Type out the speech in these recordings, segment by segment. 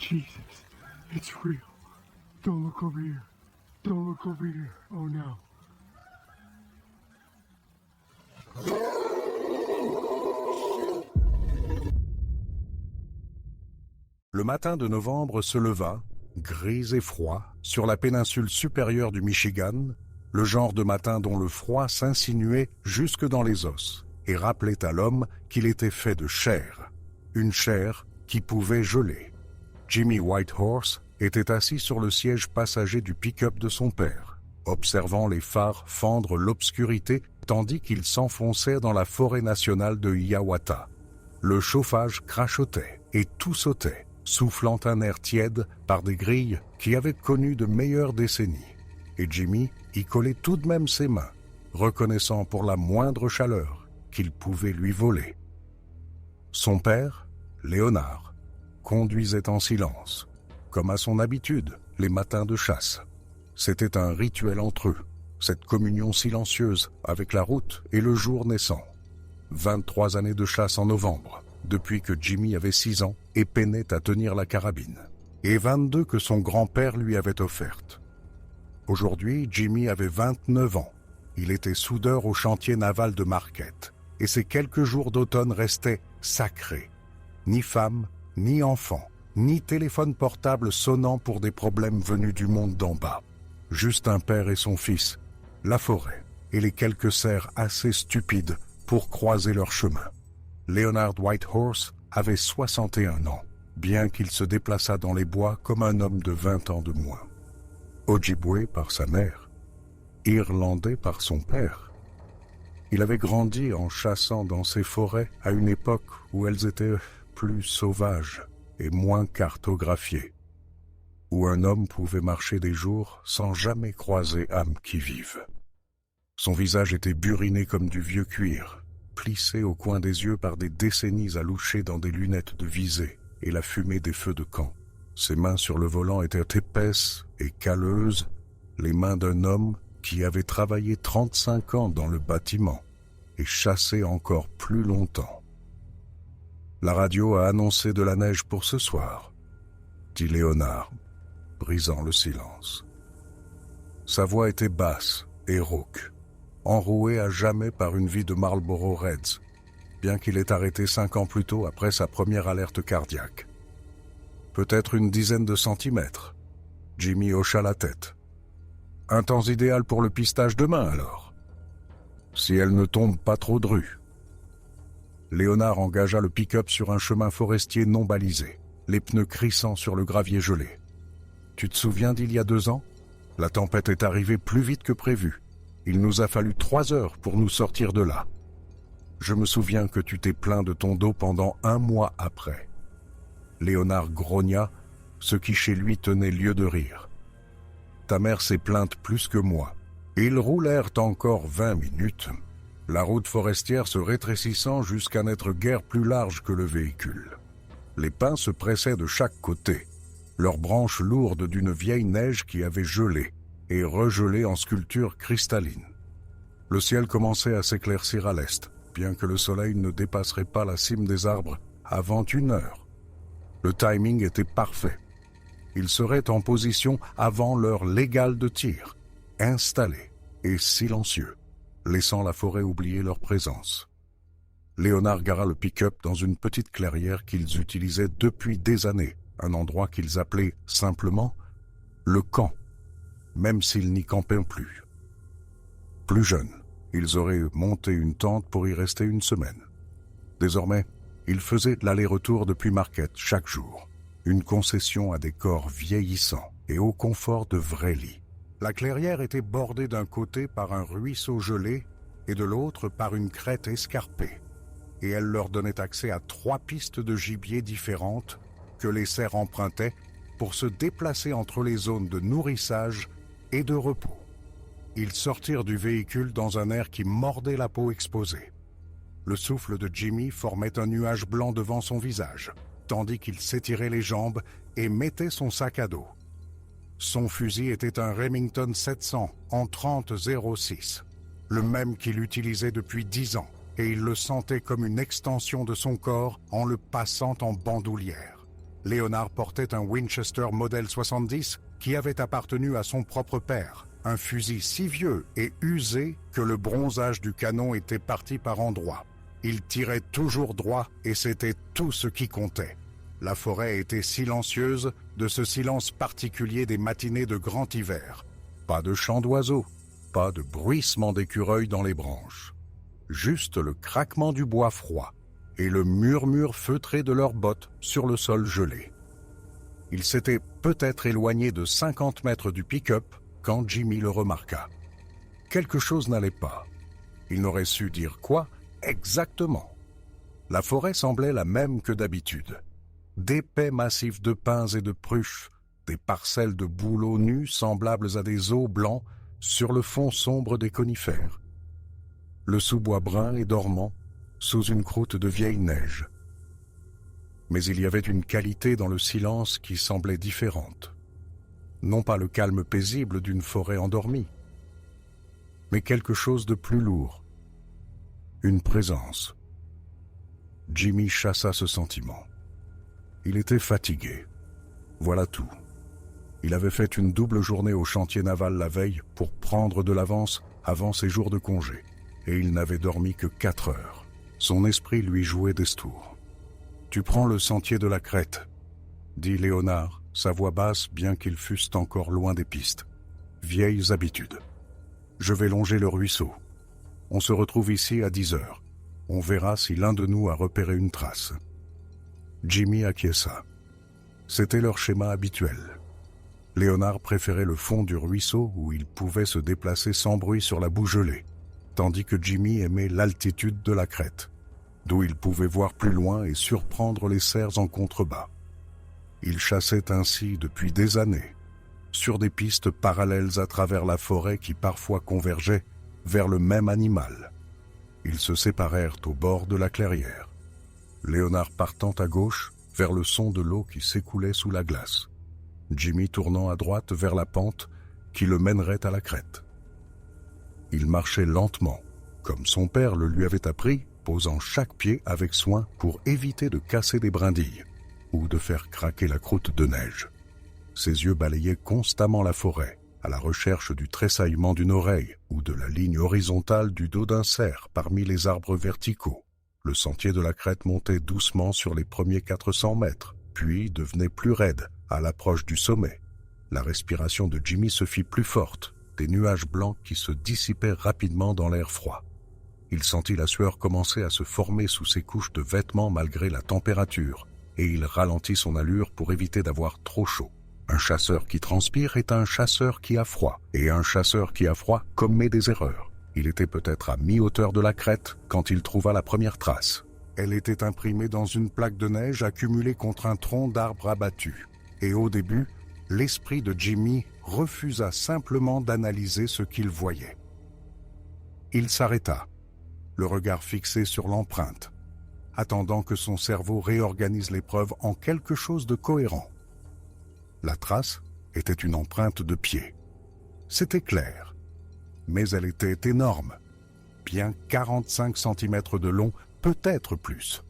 Jesus, it's real. Don't look over here. Don't look over here. Oh no. Le matin de novembre se leva, gris et froid, sur la péninsule supérieure du Michigan, le genre de matin dont le froid s'insinuait jusque dans les os et rappelait à l'homme qu'il était fait de chair, une chair qui pouvait geler. Jimmy Whitehorse était assis sur le siège passager du pick-up de son père, observant les phares fendre l'obscurité tandis qu'il s'enfonçait dans la forêt nationale de Hiawatha. Le chauffage crachotait et tout sautait, soufflant un air tiède par des grilles qui avaient connu de meilleures décennies. Et Jimmy y collait tout de même ses mains, reconnaissant pour la moindre chaleur qu'il pouvait lui voler. Son père, Léonard, conduisait en silence, comme à son habitude les matins de chasse. C'était un rituel entre eux, cette communion silencieuse avec la route et le jour naissant. 23 années de chasse en novembre, depuis que Jimmy avait 6 ans et peinait à tenir la carabine, et 22 que son grand-père lui avait offertes. Aujourd'hui, Jimmy avait 29 ans. Il était soudeur au chantier naval de Marquette, et ces quelques jours d'automne restaient sacrés. Ni femme, ni enfant, ni téléphone portable sonnant pour des problèmes venus du monde d'en bas. Juste un père et son fils, la forêt et les quelques cerfs assez stupides pour croiser leur chemin. Leonard Whitehorse avait 61 ans, bien qu'il se déplaçât dans les bois comme un homme de 20 ans de moins. Ojibwé par sa mère, Irlandais par son père. Il avait grandi en chassant dans ces forêts à une époque où elles étaient plus sauvages et moins cartographiées, où un homme pouvait marcher des jours sans jamais croiser âme qui vive. Son visage était buriné comme du vieux cuir, plissé au coin des yeux par des décennies à loucher dans des lunettes de visée et la fumée des feux de camp. Ses mains sur le volant étaient épaisses et calleuses, les mains d'un homme qui avait travaillé 35 ans dans le bâtiment et chassé encore plus longtemps. La radio a annoncé de la neige pour ce soir, dit Léonard, brisant le silence. Sa voix était basse et rauque, enroué à jamais par une vie de Marlboro Reds, bien qu'il ait arrêté 5 ans plus tôt après sa première alerte cardiaque. Peut-être une dizaine de centimètres. Jimmy hocha la tête. Un temps idéal pour le pistage demain, alors. Si elle ne tombe pas trop drue. Léonard engagea le pick-up sur un chemin forestier non balisé, les pneus crissant sur le gravier gelé. Tu te souviens d'il y a 2 ans? La tempête est arrivée plus vite que prévu. Il nous a fallu 3 heures pour nous sortir de là. Je me souviens que tu t'es plaint de ton dos pendant 1 mois après. Léonard grogna, ce qui chez lui tenait lieu de rire. Ta mère s'est plainte plus que moi. Ils roulèrent encore 20 minutes, la route forestière se rétrécissant jusqu'à n'être guère plus large que le véhicule. Les pins se pressaient de chaque côté, leurs branches lourdes d'une vieille neige qui avait gelé et regelé en sculpture cristalline. Le ciel commençait à s'éclaircir à l'est, bien que le soleil ne dépasserait pas la cime des arbres avant 1 heure. Le timing était parfait. Ils seraient en position avant l'heure légale de tir, installés et silencieux, laissant la forêt oublier leur présence. Léonard gara le pick-up dans une petite clairière qu'ils utilisaient depuis des années, un endroit qu'ils appelaient simplement le camp, même s'ils n'y campaient plus. Plus jeunes, ils auraient monté une tente pour y rester 1 semaine. Désormais, ils faisaient l'aller-retour depuis Marquette chaque jour, une concession à des corps vieillissants et au confort de vrais lits. La clairière était bordée d'un côté par un ruisseau gelé et de l'autre par une crête escarpée, et elle leur donnait accès à 3 pistes de gibier différentes que les cerfs empruntaient pour se déplacer entre les zones de nourrissage et de repos. Ils sortirent du véhicule dans un air qui mordait la peau exposée. Le souffle de Jimmy formait un nuage blanc devant son visage, tandis qu'il s'étirait les jambes et mettait son sac à dos. Son fusil était un Remington 700 en 30-06, le même qu'il utilisait depuis 10 ans, et il le sentait comme une extension de son corps en le passant en bandoulière. Léonard portait un Winchester modèle 70 qui avait appartenu à son propre père, un fusil si vieux et usé que le bronzage du canon était parti par endroits. Il tirait toujours droit et c'était tout ce qui comptait. La forêt était silencieuse, de ce silence particulier des matinées de grand hiver. Pas de chant d'oiseaux, pas de bruissement d'écureuils dans les branches. Juste le craquement du bois froid et le murmure feutré de leurs bottes sur le sol gelé. Il s'était peut-être éloigné de 50 mètres du pick-up quand Jimmy le remarqua. Quelque chose n'allait pas. Il n'aurait su dire quoi exactement. La forêt semblait la même que d'habitude. D'épais massifs de pins et de pruches, des parcelles de bouleaux nus semblables à des os blancs sur le fond sombre des conifères. Le sous-bois brun et dormant sous une croûte de vieille neige. Mais il y avait une qualité dans le silence qui semblait différente. Non pas le calme paisible d'une forêt endormie, mais quelque chose de plus lourd. Une présence. Jimmy chassa ce sentiment. Il était fatigué. Voilà tout. Il avait fait une double journée au chantier naval la veille pour prendre de l'avance avant ses jours de congé, et il n'avait dormi que 4 heures. Son esprit lui jouait des tours. « Tu prends le sentier de la crête », dit Léonard, sa voix basse bien qu'ils fussent encore loin des pistes. « Vieilles habitudes. Je vais longer le ruisseau. On se retrouve ici à 10 heures. On verra si l'un de nous a repéré une trace. » Jimmy acquiesça. C'était leur schéma habituel. Léonard préférait le fond du ruisseau où il pouvait se déplacer sans bruit sur la boue gelée, tandis que Jimmy aimait l'altitude de la crête, d'où il pouvait voir plus loin et surprendre les cerfs en contrebas. Il chassait ainsi depuis des années, sur des pistes parallèles à travers la forêt qui parfois convergeaient vers le même animal. Ils se séparèrent au bord de la clairière, Léonard partant à gauche vers le son de l'eau qui s'écoulait sous la glace, Jimmy tournant à droite vers la pente qui le mènerait à la crête. Il marchait lentement, comme son père le lui avait appris, posant chaque pied avec soin pour éviter de casser des brindilles ou de faire craquer la croûte de neige. Ses yeux balayaient constamment la forêt, à la recherche du tressaillement d'une oreille ou de la ligne horizontale du dos d'un cerf parmi les arbres verticaux. Le sentier de la crête montait doucement sur les premiers 400 mètres, puis devenait plus raide à l'approche du sommet. La respiration de Jimmy se fit plus forte, des nuages blancs qui se dissipaient rapidement dans l'air froid. Il sentit la sueur commencer à se former sous ses couches de vêtements malgré la température, et il ralentit son allure pour éviter d'avoir trop chaud. Un chasseur qui transpire est un chasseur qui a froid, et un chasseur qui a froid commet des erreurs. Il était peut-être à mi-hauteur de la crête quand il trouva la première trace. Elle était imprimée dans une plaque de neige accumulée contre un tronc d'arbre abattu. Et au début, l'esprit de Jimmy refusa simplement d'analyser ce qu'il voyait. Il s'arrêta, le regard fixé sur l'empreinte, attendant que son cerveau réorganise l'épreuve en quelque chose de cohérent. La trace était une empreinte de pied. C'était clair, mais elle était énorme, bien 45 cm de long, peut-être plus.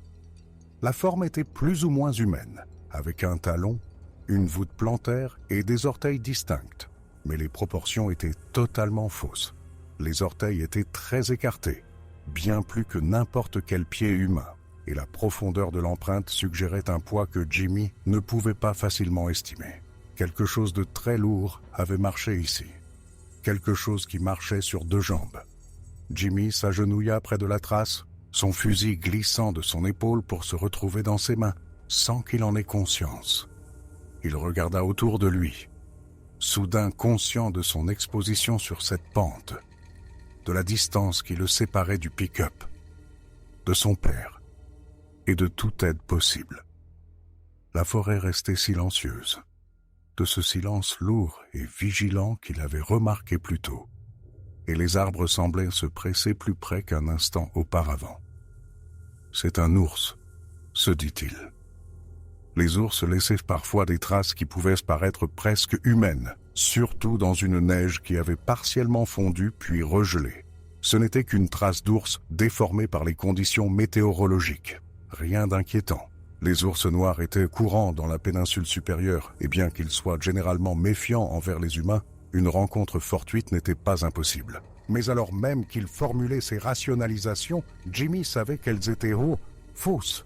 La forme était plus ou moins humaine, avec un talon, une voûte plantaire et des orteils distincts, mais les proportions étaient totalement fausses. Les orteils étaient très écartés, bien plus que n'importe quel pied humain, et la profondeur de l'empreinte suggérait un poids que Jimmy ne pouvait pas facilement estimer. Quelque chose de très lourd avait marché ici, quelque chose qui marchait sur 2 jambes. Jimmy s'agenouilla près de la trace, son fusil glissant de son épaule pour se retrouver dans ses mains, sans qu'il en ait conscience. Il regarda autour de lui, soudain conscient de son exposition sur cette pente, de la distance qui le séparait du pick-up, de son père et de toute aide possible. La forêt restait silencieuse, de ce silence lourd et vigilant qu'il avait remarqué plus tôt, et les arbres semblaient se presser plus près qu'un instant auparavant. « C'est un ours », se dit-il. Les ours laissaient parfois des traces qui pouvaient paraître presque humaines, surtout dans une neige qui avait partiellement fondu puis regelé. Ce n'était qu'une trace d'ours déformée par les conditions météorologiques. Rien d'inquiétant. Les ours noirs étaient courants dans la péninsule supérieure, et bien qu'ils soient généralement méfiants envers les humains, une rencontre fortuite n'était pas impossible. Mais alors même qu'il formulait ses rationalisations, Jimmy savait qu'elles étaient fausses.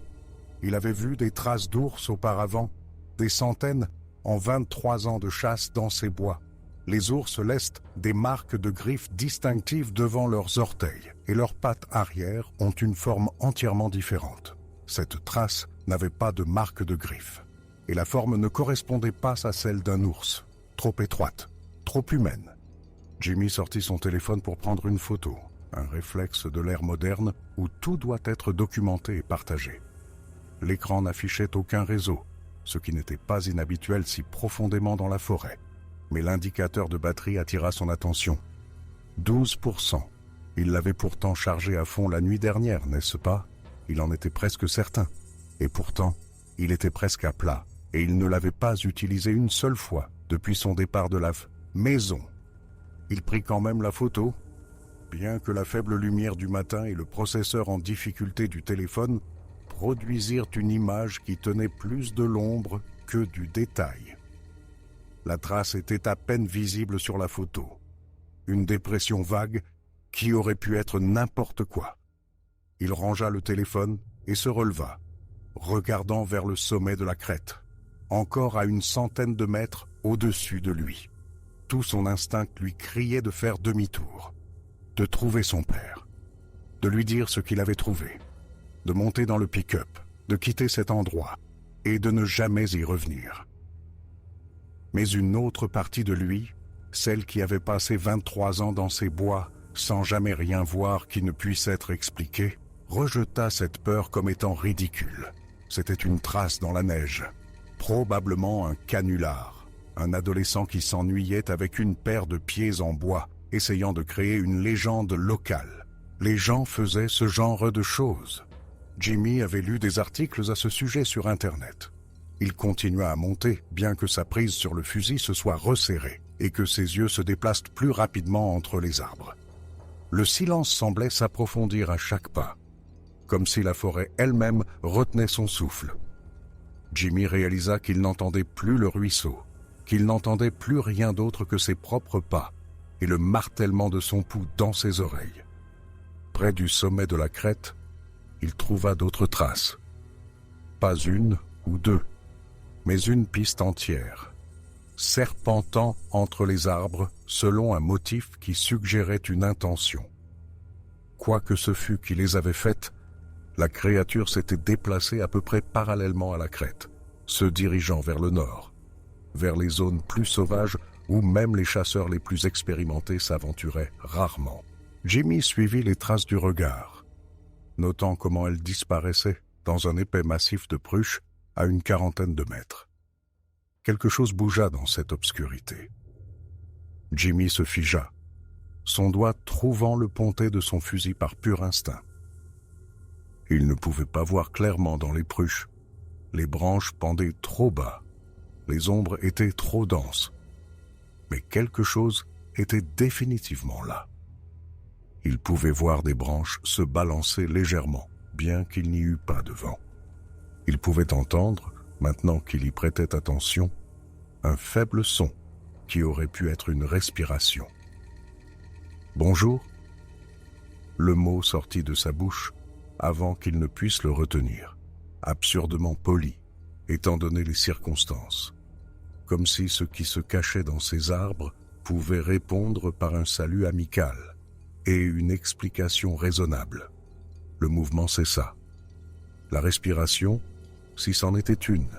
Il avait vu des traces d'ours auparavant, des centaines en 23 ans de chasse dans ces bois. Les ours laissent des marques de griffes distinctives devant leurs orteils, et leurs pattes arrière ont une forme entièrement différente. Cette trace n'avait pas de marque de griffes, et la forme ne correspondait pas à celle d'un ours, trop étroite, trop humaine. Jimmy sortit son téléphone pour prendre une photo, un réflexe de l'ère moderne où tout doit être documenté et partagé. L'écran n'affichait aucun réseau, ce qui n'était pas inhabituel si profondément dans la forêt. Mais l'indicateur de batterie attira son attention. 12%. Il l'avait pourtant chargé à fond la nuit dernière, n'est-ce pas? Il en était presque certain. Et pourtant, il était presque à plat, et il ne l'avait pas utilisé une seule fois depuis son départ de la maison. Il prit quand même la photo, bien que la faible lumière du matin et le processeur en difficulté du téléphone produisirent une image qui tenait plus de l'ombre que du détail. La trace était à peine visible sur la photo. Une dépression vague qui aurait pu être n'importe quoi. Il rangea le téléphone et se releva, regardant vers le sommet de la crête, encore à une centaine de mètres au-dessus de lui. Tout son instinct lui criait de faire demi-tour, de trouver son père, de lui dire ce qu'il avait trouvé, de monter dans le pick-up, de quitter cet endroit et de ne jamais y revenir. Mais une autre partie de lui, celle qui avait passé 23 ans dans ces bois sans jamais rien voir qui ne puisse être expliqué, rejeta cette peur comme étant ridicule. C'était une trace dans la neige, probablement un canular, un adolescent qui s'ennuyait avec une paire de pieds en bois, essayant de créer une légende locale. Les gens faisaient ce genre de choses. Jimmy avait lu des articles à ce sujet sur Internet. Il continua à monter, bien que sa prise sur le fusil se soit resserrée et que ses yeux se déplacent plus rapidement entre les arbres. Le silence semblait s'approfondir à chaque pas, comme si la forêt elle-même retenait son souffle. Jimmy réalisa qu'il n'entendait plus le ruisseau, qu'il n'entendait plus rien d'autre que ses propres pas et le martèlement de son pouls dans ses oreilles. Près du sommet de la crête, il trouva d'autres traces. Pas une ou deux, mais une piste entière, serpentant entre les arbres selon un motif qui suggérait une intention. Quoi que ce fût qui les avait faites, la créature s'était déplacée à peu près parallèlement à la crête, se dirigeant vers le nord, vers les zones plus sauvages où même les chasseurs les plus expérimentés s'aventuraient rarement. Jimmy suivit les traces du regard, notant comment elle disparaissait dans un épais massif de pruches à une quarantaine de mètres. Quelque chose bougea dans cette obscurité. Jimmy se figea, son doigt trouvant le pontet de son fusil par pur instinct. Il ne pouvait pas voir clairement dans les pruches. Les branches pendaient trop bas, les ombres étaient trop denses. Mais quelque chose était définitivement là. Il pouvait voir des branches se balancer légèrement, bien qu'il n'y eût pas de vent. Il pouvait entendre, maintenant qu'il y prêtait attention, un faible son qui aurait pu être une respiration. « Bonjour » Le mot sortit de sa bouche avant qu'il ne puisse le retenir, absurdement poli, étant donné les circonstances, comme si ce qui se cachait dans ces arbres pouvait répondre par un salut amical et une explication raisonnable. Le mouvement cessa. La respiration, si c'en était une,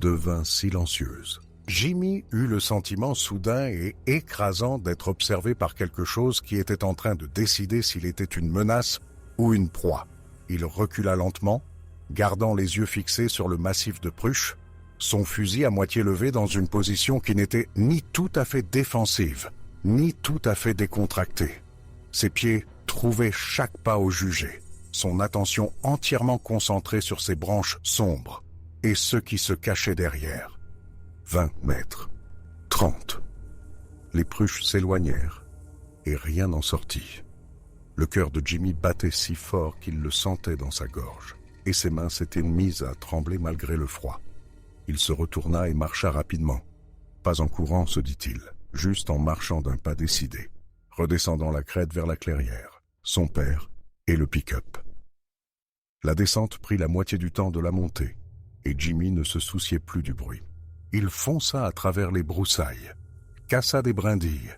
devint silencieuse. Jimmy eut le sentiment soudain et écrasant d'être observé par quelque chose qui était en train de décider s'il était une menace ou une proie. Il recula lentement, gardant les yeux fixés sur le massif de pruches, son fusil à moitié levé dans une position qui n'était ni tout à fait défensive, ni tout à fait décontractée. Ses pieds trouvaient chaque pas au jugé, son attention entièrement concentrée sur ces branches sombres et ceux qui se cachaient derrière. 20 mètres, 30. Les pruches s'éloignèrent et rien n'en sortit. Le cœur de Jimmy battait si fort qu'il le sentait dans sa gorge. et ses mains s'étaient mises à trembler malgré le froid. Il se retourna et marcha rapidement. Pas en courant, se dit-il, juste en marchant d'un pas décidé, redescendant la crête vers la clairière, son père et le pick-up. La descente prit la moitié du temps de la montée, et Jimmy ne se souciait plus du bruit. Il fonça à travers les broussailles, cassa des brindilles,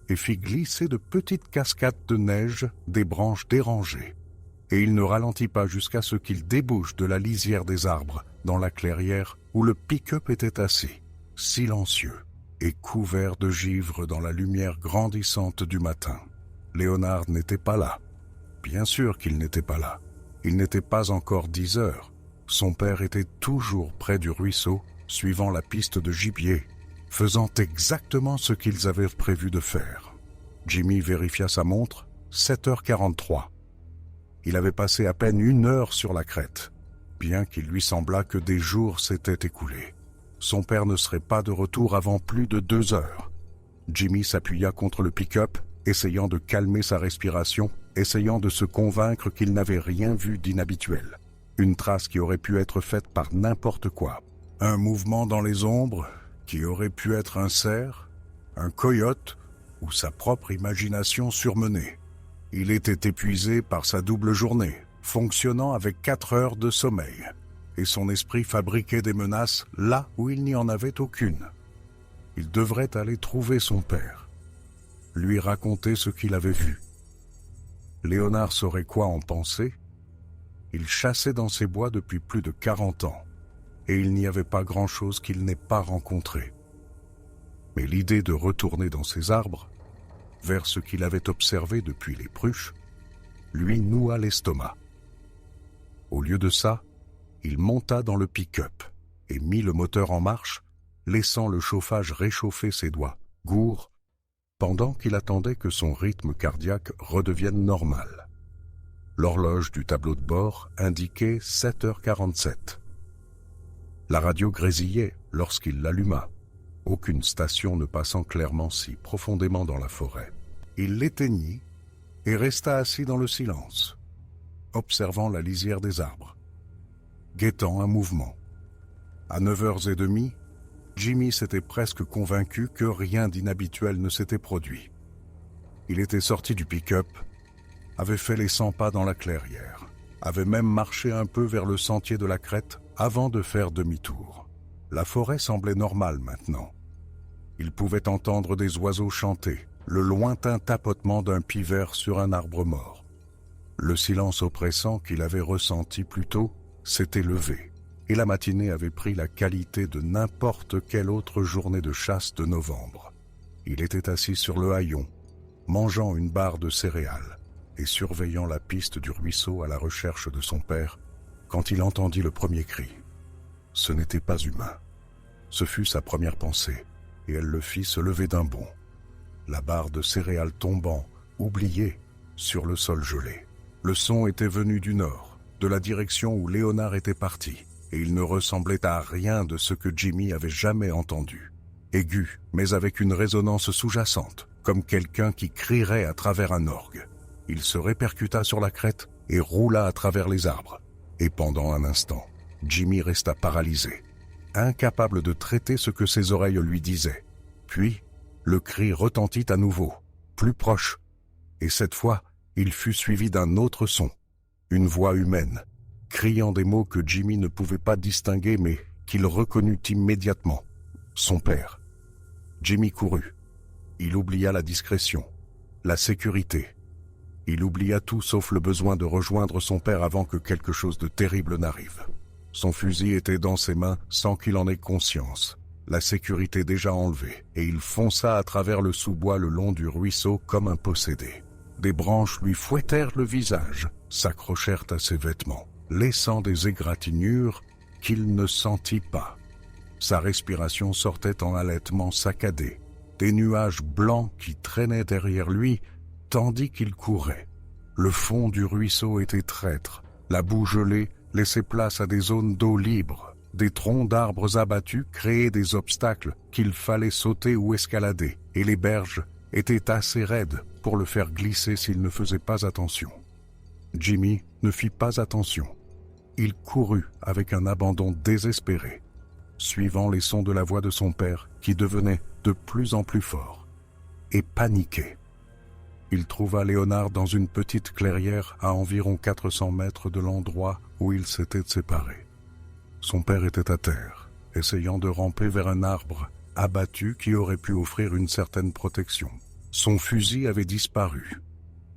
et fit glisser de petites cascades de neige des branches dérangées. Et il ne ralentit pas jusqu'à ce qu'il débouche de la lisière des arbres dans la clairière où le pick-up était assis, silencieux et couvert de givre dans la lumière grandissante du matin. Léonard n'était pas là. Bien sûr qu'il n'était pas là. Il n'était pas encore 10 heures. Son père était toujours près du ruisseau, suivant la piste de gibier, faisant exactement ce qu'ils avaient prévu de faire. Jimmy vérifia sa montre, 7h43. Il avait passé à peine 1 heure sur la crête, bien qu'il lui semblât que des jours s'étaient écoulés. Son père ne serait pas de retour avant plus de 2 heures. Jimmy s'appuya contre le pick-up, essayant de calmer sa respiration, essayant de se convaincre qu'il n'avait rien vu d'inhabituel. Une trace qui aurait pu être faite par n'importe quoi. Un mouvement dans les ombres qui aurait pu être un cerf, un coyote ou sa propre imagination surmenée. Il était épuisé par sa double journée, fonctionnant avec 4 heures de sommeil, et son esprit fabriquait des menaces là où il n'y en avait aucune. Il devrait aller trouver son père, lui raconter ce qu'il avait vu. Léonard saurait quoi en penser. Il chassait dans ces bois depuis plus de 40 ans, et il n'y avait pas grand-chose qu'il n'ait pas rencontré. Mais l'idée de retourner dans ces arbres, vers ce qu'il avait observé depuis les pruches, lui noua l'estomac. Au lieu de ça, il monta dans le pick-up et mit le moteur en marche, laissant le chauffage réchauffer ses doigts, gourds, pendant qu'il attendait que son rythme cardiaque redevienne normal. L'horloge du tableau de bord indiquait 7h47. La radio grésillait lorsqu'il l'alluma, aucune station ne passant clairement si profondément dans la forêt. Il l'éteignit et resta assis dans le silence, observant la lisière des arbres, guettant un mouvement. À 9h30, Jimmy s'était presque convaincu que rien d'inhabituel ne s'était produit. Il était sorti du pick-up, avait fait les 100 pas dans la clairière, avait même marché un peu vers le sentier de la crête avant de faire demi-tour. La forêt semblait normale maintenant. Il pouvait entendre des oiseaux chanter, le lointain tapotement d'un pivert sur un arbre mort. Le silence oppressant qu'il avait ressenti plus tôt s'était levé, et la matinée avait pris la qualité de n'importe quelle autre journée de chasse de novembre. Il était assis sur le haillon, mangeant une barre de céréales et surveillant la piste du ruisseau à la recherche de son père, quand il entendit le premier cri. Ce n'était pas humain. Ce fut sa première pensée, et elle le fit se lever d'un bond. La barre de céréales tombant, oubliée, sur le sol gelé. Le son était venu du nord, de la direction où Léonard était parti, et il ne ressemblait à rien de ce que Jimmy avait jamais entendu. Aigu, mais avec une résonance sous-jacente, comme quelqu'un qui crierait à travers un orgue. Il se répercuta sur la crête et roula à travers les arbres. Et pendant un instant, Jimmy resta paralysé, incapable de traiter ce que ses oreilles lui disaient. Puis, le cri retentit à nouveau, plus proche, et cette fois, il fut suivi d'un autre son, une voix humaine, criant des mots que Jimmy ne pouvait pas distinguer mais qu'il reconnut immédiatement. Son père. Jimmy courut. Il oublia la discrétion, la sécurité. Il oublia tout sauf le besoin de rejoindre son père avant que quelque chose de terrible n'arrive. Son fusil était dans ses mains sans qu'il en ait conscience, la sécurité déjà enlevée, et il fonça à travers le sous-bois le long du ruisseau comme un possédé. Des branches lui fouettèrent le visage, s'accrochèrent à ses vêtements, laissant des égratignures qu'il ne sentit pas. Sa respiration sortait en halètements saccadés, des nuages blancs qui traînaient derrière lui tandis qu'il courait. Le fond du ruisseau était traître, la boue gelée laissait place à des zones d'eau libre, des troncs d'arbres abattus créaient des obstacles qu'il fallait sauter ou escalader, et les berges étaient assez raides pour le faire glisser s'il ne faisait pas attention. Jimmy ne fit pas attention. il courut avec un abandon désespéré, suivant les sons de la voix de son père qui devenait de plus en plus fort, et paniqué. Il trouva Léonard dans une petite clairière à environ 400 mètres de l'endroit où ils s'étaient séparés. Son père était à terre, essayant de ramper vers un arbre abattu qui aurait pu offrir une certaine protection. Son fusil avait disparu.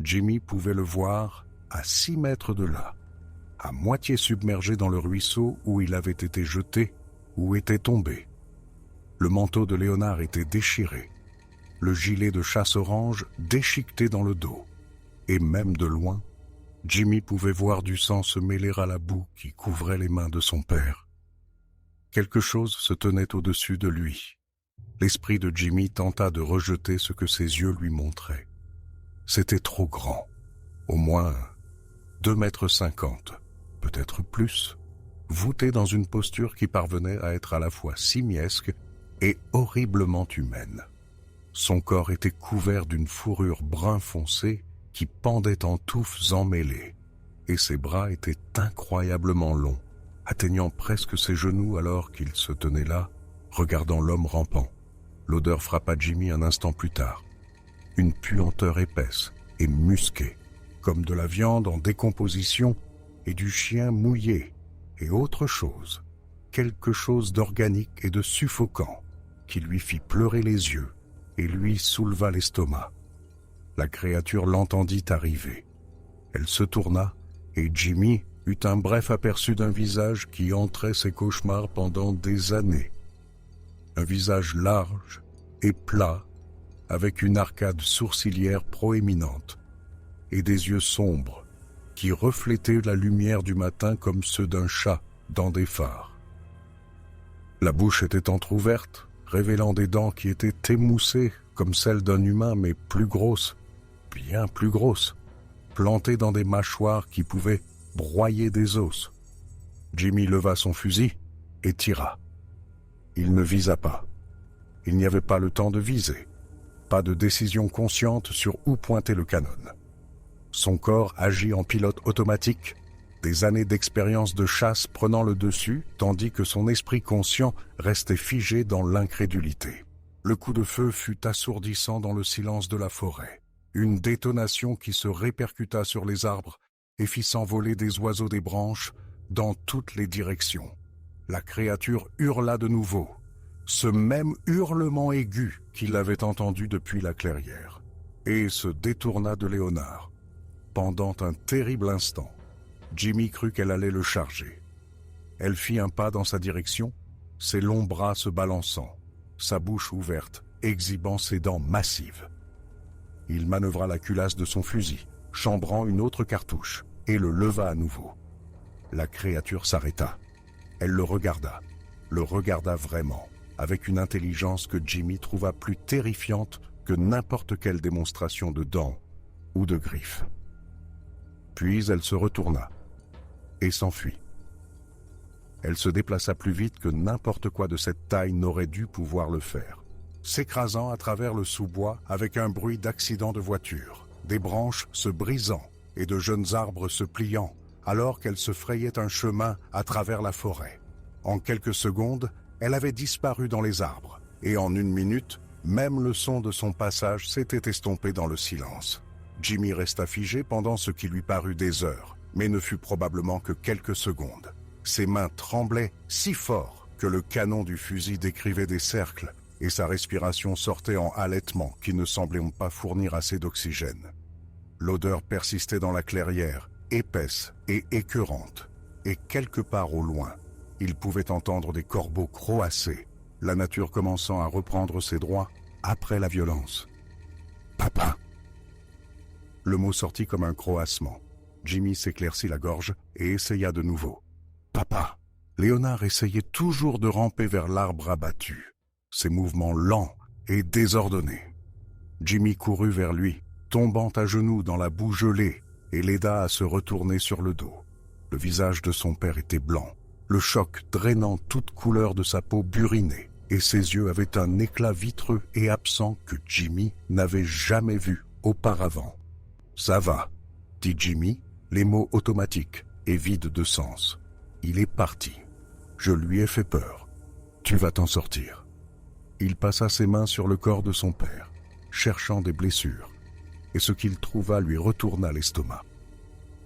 Jimmy pouvait le voir à 6 mètres de là, à moitié submergé dans le ruisseau où il avait été jeté ou était tombé. Le manteau de Léonard était déchiré, le gilet de chasse orange déchiqueté dans le dos, et même de loin, Jimmy pouvait voir du sang se mêler à la boue qui couvrait les mains de son père. Quelque chose se tenait au-dessus de lui. L'esprit de Jimmy tenta de rejeter ce que ses yeux lui montraient. C'était trop grand, au moins 2,50 m, peut-être plus, voûté dans une posture qui parvenait à être à la fois simiesque et horriblement humaine. Son corps était couvert d'une fourrure brun foncé qui pendait en touffes emmêlées, et ses bras étaient incroyablement longs, atteignant presque ses genoux alors qu'il se tenait là, regardant l'homme rampant. L'odeur frappa Jimmy un instant plus tard. Une puanteur épaisse et musquée, comme de la viande en décomposition et du chien mouillé, et autre chose, quelque chose d'organique et de suffocant, qui lui fit pleurer les yeux et lui souleva l'estomac. La créature l'entendit arriver. Elle se tourna, et Jimmy eut un bref aperçu d'un visage qui entrait ses cauchemars pendant des années. Un visage large et plat, avec une arcade sourcilière proéminente, et des yeux sombres, qui reflétaient la lumière du matin comme ceux d'un chat dans des phares. La bouche était entr'ouverte, révélant des dents qui étaient émoussées comme celles d'un humain, mais plus grosses, bien plus grosses, plantées dans des mâchoires qui pouvaient broyer des os. Jimmy leva son fusil et tira. Il ne visa pas. Il n'y avait pas le temps de viser, pas de décision consciente sur où pointer le canon. Son corps agit en pilote automatique, des années d'expérience de chasse prenant le dessus, tandis que son esprit conscient restait figé dans l'incrédulité. Le coup de feu fut assourdissant dans le silence de la forêt. Une détonation qui se répercuta sur les arbres et fit s'envoler des oiseaux des branches dans toutes les directions. La créature hurla de nouveau, ce même hurlement aigu qu'il avait entendu depuis la clairière, et se détourna de Léonard. Pendant un terrible instant, Jimmy crut qu'elle allait le charger. Elle fit un pas dans sa direction, ses longs bras se balançant, sa bouche ouverte, exhibant ses dents massives. Il manœuvra la culasse de son fusil, chambrant une autre cartouche, et le leva à nouveau. La créature s'arrêta. Elle le regarda vraiment, avec une intelligence que Jimmy trouva plus terrifiante que n'importe quelle démonstration de dents ou de griffes. Puis elle se retourna et s'enfuit. Elle se déplaça plus vite que n'importe quoi de cette taille n'aurait dû pouvoir le faire, s'écrasant à travers le sous-bois avec un bruit d'accident de voiture, des branches se brisant et de jeunes arbres se pliant, alors qu'elle se frayait un chemin à travers la forêt. En quelques secondes, elle avait disparu dans les arbres, et en une minute, même le son de son passage s'était estompé dans le silence. Jimmy resta figé pendant ce qui lui parut des heures, mais ne fut probablement que quelques secondes. Ses mains tremblaient si fort que le canon du fusil décrivait des cercles, et sa respiration sortait en halètements qui ne semblaient pas fournir assez d'oxygène. L'odeur persistait dans la clairière, épaisse et écœurante, et quelque part au loin, il pouvait entendre des corbeaux croasser, la nature commençant à reprendre ses droits après la violence. « Papa !» Le mot sortit comme un croassement. Jimmy s'éclaircit la gorge et essaya de nouveau. « Papa !» Léonard essayait toujours de ramper vers l'arbre abattu, ses mouvements lents et désordonnés. Jimmy courut vers lui, tombant à genoux dans la boue gelée, et l'aida à se retourner sur le dos. Le visage de son père était blanc, le choc drainant toute couleur de sa peau burinée, et ses yeux avaient un éclat vitreux et absent que Jimmy n'avait jamais vu auparavant. « Ça va », dit Jimmy, les mots automatiques et vides de sens. Il est parti. Je lui ai fait peur. Tu vas t'en sortir. Il passa ses mains sur le corps de son père, cherchant des blessures, et ce qu'il trouva lui retourna l'estomac.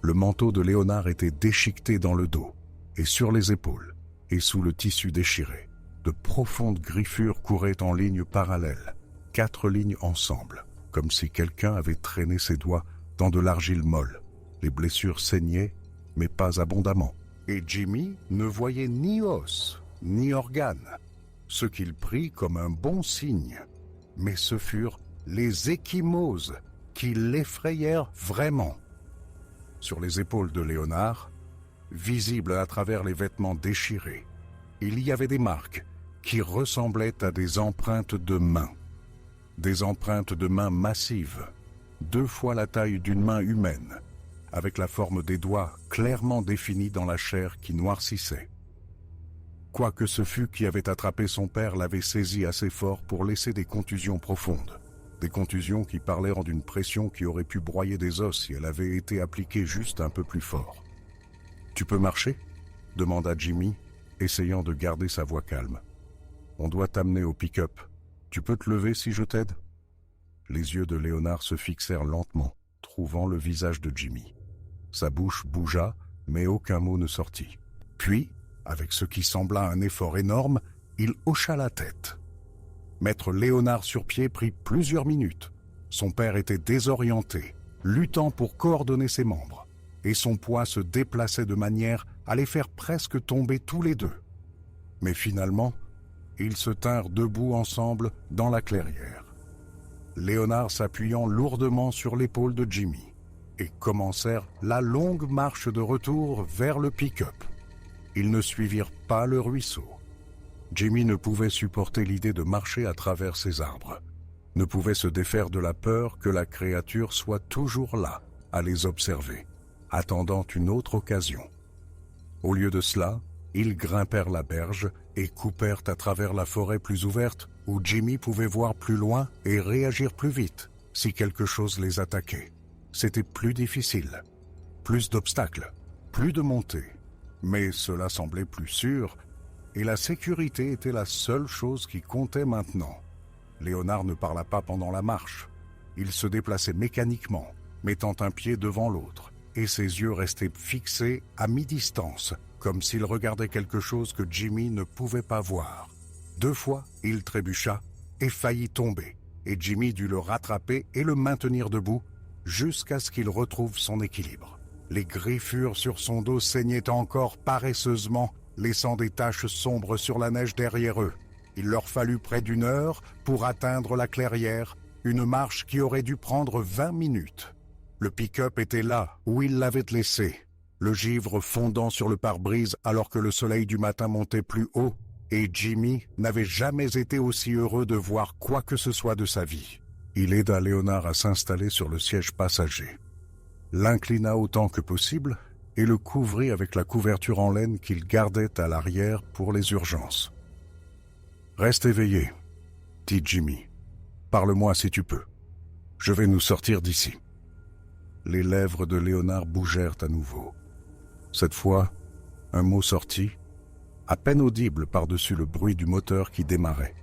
Le manteau de Léonard était déchiqueté dans le dos, et sur les épaules, et sous le tissu déchiré. De profondes griffures couraient en lignes parallèles, 4 lignes ensemble, comme si quelqu'un avait traîné ses doigts dans de l'argile molle. Les blessures saignaient, mais pas abondamment. Et Jimmy ne voyait ni os, ni organes, ce qu'il prit comme un bon signe. Mais ce furent les ecchymoses qui l'effrayèrent vraiment. Sur les épaules de Léonard, visibles à travers les vêtements déchirés, il y avait des marques qui ressemblaient à des empreintes de mains. Des empreintes de mains massives, 2 fois la taille d'une main humaine, avec la forme des doigts clairement définie dans la chair qui noircissait. Quoi que ce fût qui avait attrapé son père l'avait saisi assez fort pour laisser des contusions profondes. Des contusions qui parlèrent d'une pression qui aurait pu broyer des os si elle avait été appliquée juste un peu plus fort. « Tu peux marcher ?» demanda Jimmy, essayant de garder sa voix calme. « On doit t'amener au pick-up. Tu peux te lever si je t'aide ?» Les yeux de Léonard se fixèrent lentement, trouvant le visage de Jimmy. Sa bouche bougea, mais aucun mot ne sortit. Puis, avec ce qui sembla un effort énorme, il hocha la tête. Mettre Léonard sur pied prit plusieurs minutes. Son père était désorienté, luttant pour coordonner ses membres, et son poids se déplaçait de manière à les faire presque tomber tous les deux. Mais finalement, ils se tinrent debout ensemble dans la clairière, Léonard s'appuyant lourdement sur l'épaule de Jimmy, et commencèrent la longue marche de retour vers le pick-up. Ils ne suivirent pas le ruisseau. Jimmy ne pouvait supporter l'idée de marcher à travers ces arbres, ne pouvait se défaire de la peur que la créature soit toujours là, à les observer, attendant une autre occasion. Au lieu de cela, ils grimpèrent la berge et coupèrent à travers la forêt plus ouverte où Jimmy pouvait voir plus loin et réagir plus vite si quelque chose les attaquait. C'était plus difficile, plus d'obstacles, plus de montées, mais cela semblait plus sûr et la sécurité était la seule chose qui comptait maintenant. Léonard ne parla pas pendant la marche. Il se déplaçait mécaniquement, mettant un pied devant l'autre, et ses yeux restaient fixés à mi-distance, comme s'il regardait quelque chose que Jimmy ne pouvait pas voir. 2 fois, il trébucha et faillit tomber, et Jimmy dut le rattraper et le maintenir debout jusqu'à ce qu'il retrouve son équilibre. Les griffures sur son dos saignaient encore paresseusement, laissant des taches sombres sur la neige derrière eux. Il leur fallut près d'1 heure pour atteindre la clairière, une marche qui aurait dû prendre 20 minutes. Le pick-up était là, où il l'avait laissé, le givre fondant sur le pare-brise alors que le soleil du matin montait plus haut, et Jimmy n'avait jamais été aussi heureux de voir quoi que ce soit de sa vie. Il aida Léonard à s'installer sur le siège passager, l'inclina autant que possible et le couvrit avec la couverture en laine qu'il gardait à l'arrière pour les urgences. « Reste éveillé, » dit Jimmy. « Parle-moi si tu peux. Je vais nous sortir d'ici. » Les lèvres de Léonard bougèrent à nouveau. Cette fois, un mot sortit, à peine audible par-dessus le bruit du moteur qui démarrait.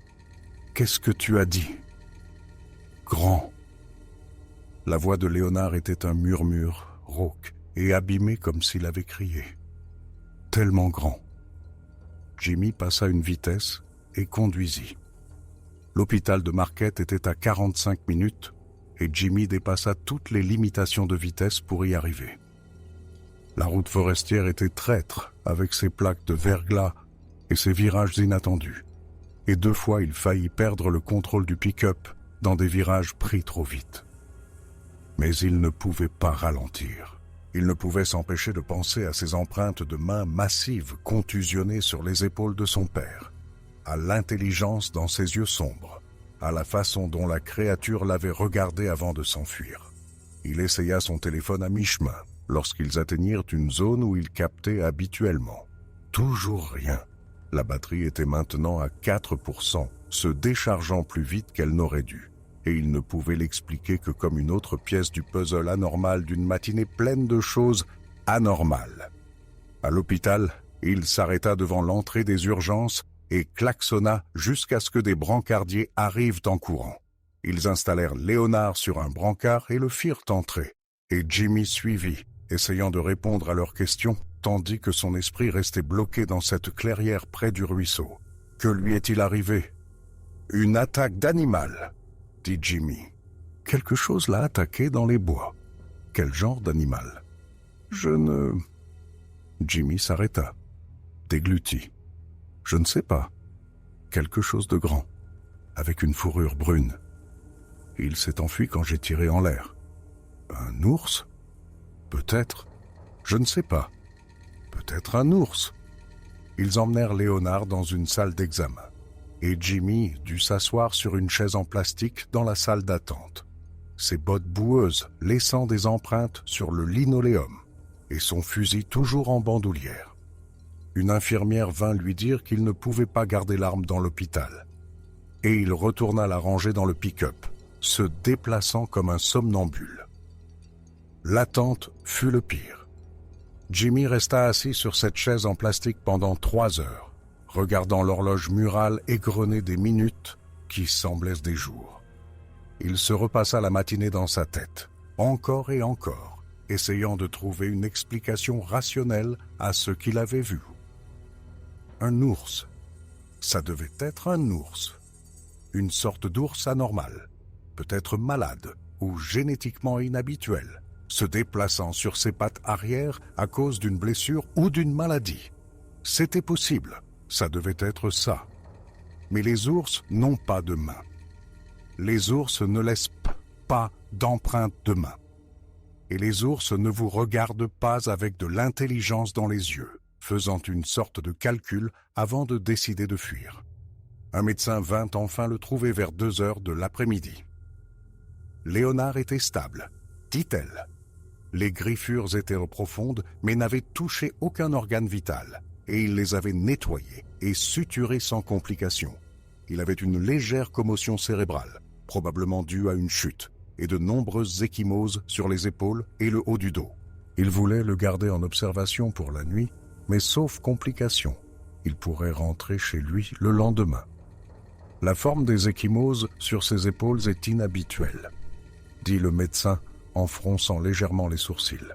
« Qu'est-ce que tu as dit ? » ?»« Grand. » La voix de Léonard était un murmure rauque et abîmé comme s'il avait crié. « Tellement grand. » Jimmy passa une vitesse et conduisit. L'hôpital de Marquette était à 45 minutes et Jimmy dépassa toutes les limitations de vitesse pour y arriver. La route forestière était traître avec ses plaques de verglas et ses virages inattendus. Et 2 fois il faillit perdre le contrôle du pick-up dans des virages pris trop vite. Mais il ne pouvait pas ralentir. Il ne pouvait s'empêcher de penser à ces empreintes de mains massives contusionnées sur les épaules de son père, à l'intelligence dans ses yeux sombres, à la façon dont la créature l'avait regardé avant de s'enfuir. Il essaya son téléphone à mi-chemin, lorsqu'ils atteignirent une zone où il captait habituellement. Toujours rien. La batterie était maintenant à 4%, se déchargeant plus vite qu'elle n'aurait dû, et il ne pouvait l'expliquer que comme une autre pièce du puzzle anormal d'une matinée pleine de choses anormales. À l'hôpital, il s'arrêta devant l'entrée des urgences et klaxonna jusqu'à ce que des brancardiers arrivent en courant. Ils installèrent Léonard sur un brancard et le firent entrer. Et Jimmy suivit, essayant de répondre à leurs questions, tandis que son esprit restait bloqué dans cette clairière près du ruisseau. Que lui est-il arrivé? Une attaque d'animal, dit Jimmy. Quelque chose l'a attaqué dans les bois. Quel genre d'animal? Je ne... Jimmy s'arrêta, déglutit. Je ne sais pas. Quelque chose de grand, avec une fourrure brune. Il s'est enfui quand j'ai tiré en l'air. Un ours? Peut-être. Je ne sais pas. Peut-être un ours. Ils emmenèrent Léonard dans une salle d'examen. Et Jimmy dut s'asseoir sur une chaise en plastique dans la salle d'attente. Ses bottes boueuses laissant des empreintes sur le linoléum. Et son fusil toujours en bandoulière. Une infirmière vint lui dire qu'il ne pouvait pas garder l'arme dans l'hôpital. Et il retourna la ranger dans le pick-up, se déplaçant comme un somnambule. L'attente fut le pire. Jimmy resta assis sur cette chaise en plastique pendant 3 heures, regardant l'horloge murale égrenée des minutes qui semblaient des jours. Il se repassa la matinée dans sa tête, encore et encore, essayant de trouver une explication rationnelle à ce qu'il avait vu. Un ours. Ça devait être un ours. Une sorte d'ours anormal, peut-être malade ou génétiquement inhabituel, se déplaçant sur ses pattes arrière à cause d'une blessure ou d'une maladie. C'était possible, ça devait être ça. Mais les ours n'ont pas de main. Les ours ne laissent pas d'empreintes de main. Et les ours ne vous regardent pas avec de l'intelligence dans les yeux, faisant une sorte de calcul avant de décider de fuir. Un médecin vint enfin le trouver vers 2 heures de l'après-midi. Léonard était stable, dit-elle. Les griffures étaient profondes, mais n'avaient touché aucun organe vital, et il les avait nettoyées et suturées sans complication. Il avait une légère commotion cérébrale, probablement due à une chute, et de nombreuses ecchymoses sur les épaules et le haut du dos. Il voulait le garder en observation pour la nuit, mais sauf complication, il pourrait rentrer chez lui le lendemain. La forme des ecchymoses sur ses épaules est inhabituelle, dit le médecin en fronçant légèrement les sourcils.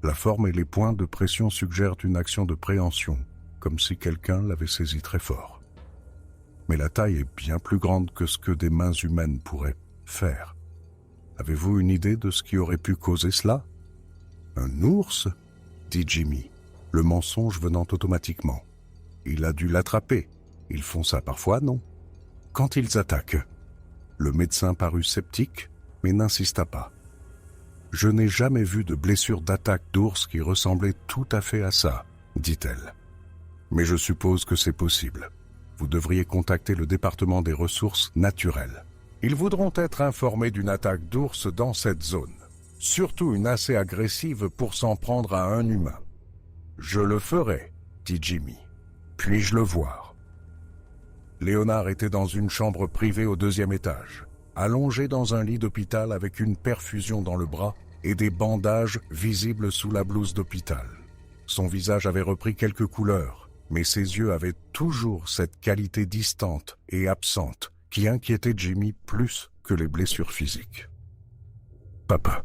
La forme et les points de pression suggèrent une action de préhension, comme si quelqu'un l'avait saisi très fort. Mais la taille est bien plus grande que ce que des mains humaines pourraient faire. Avez-vous une idée de ce qui aurait pu causer cela? Un ours? Dit Jimmy, le mensonge venant automatiquement. Il a dû l'attraper. Ils font ça parfois, non? Quand ils attaquent. Le médecin parut sceptique, mais n'insista pas. Je n'ai jamais vu de blessure d'attaque d'ours qui ressemblait tout à fait à ça, dit-elle. Mais je suppose que c'est possible. Vous devriez contacter le département des ressources naturelles. Ils voudront être informés d'une attaque d'ours dans cette zone, surtout une assez agressive pour s'en prendre à un humain. Je le ferai, dit Jimmy. Puis-je le voir? Léonard était dans une chambre privée au 2e étage, allongé dans un lit d'hôpital avec une perfusion dans le bras et des bandages visibles sous la blouse d'hôpital. Son visage avait repris quelques couleurs, mais ses yeux avaient toujours cette qualité distante et absente qui inquiétait Jimmy plus que les blessures physiques. « Papa. »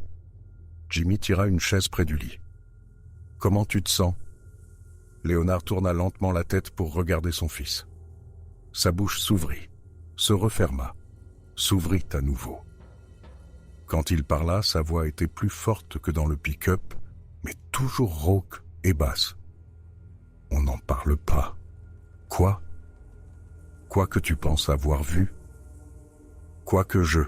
Jimmy tira une chaise près du lit. « Comment tu te sens ?» Léonard tourna lentement la tête pour regarder son fils. Sa bouche s'ouvrit, se referma, s'ouvrit à nouveau. Quand il parla, sa voix était plus forte que dans le pick-up, mais toujours rauque et basse. « On n'en parle pas. »« Quoi ? Quoi que tu penses avoir vu ? » ?»« Quoi que je... »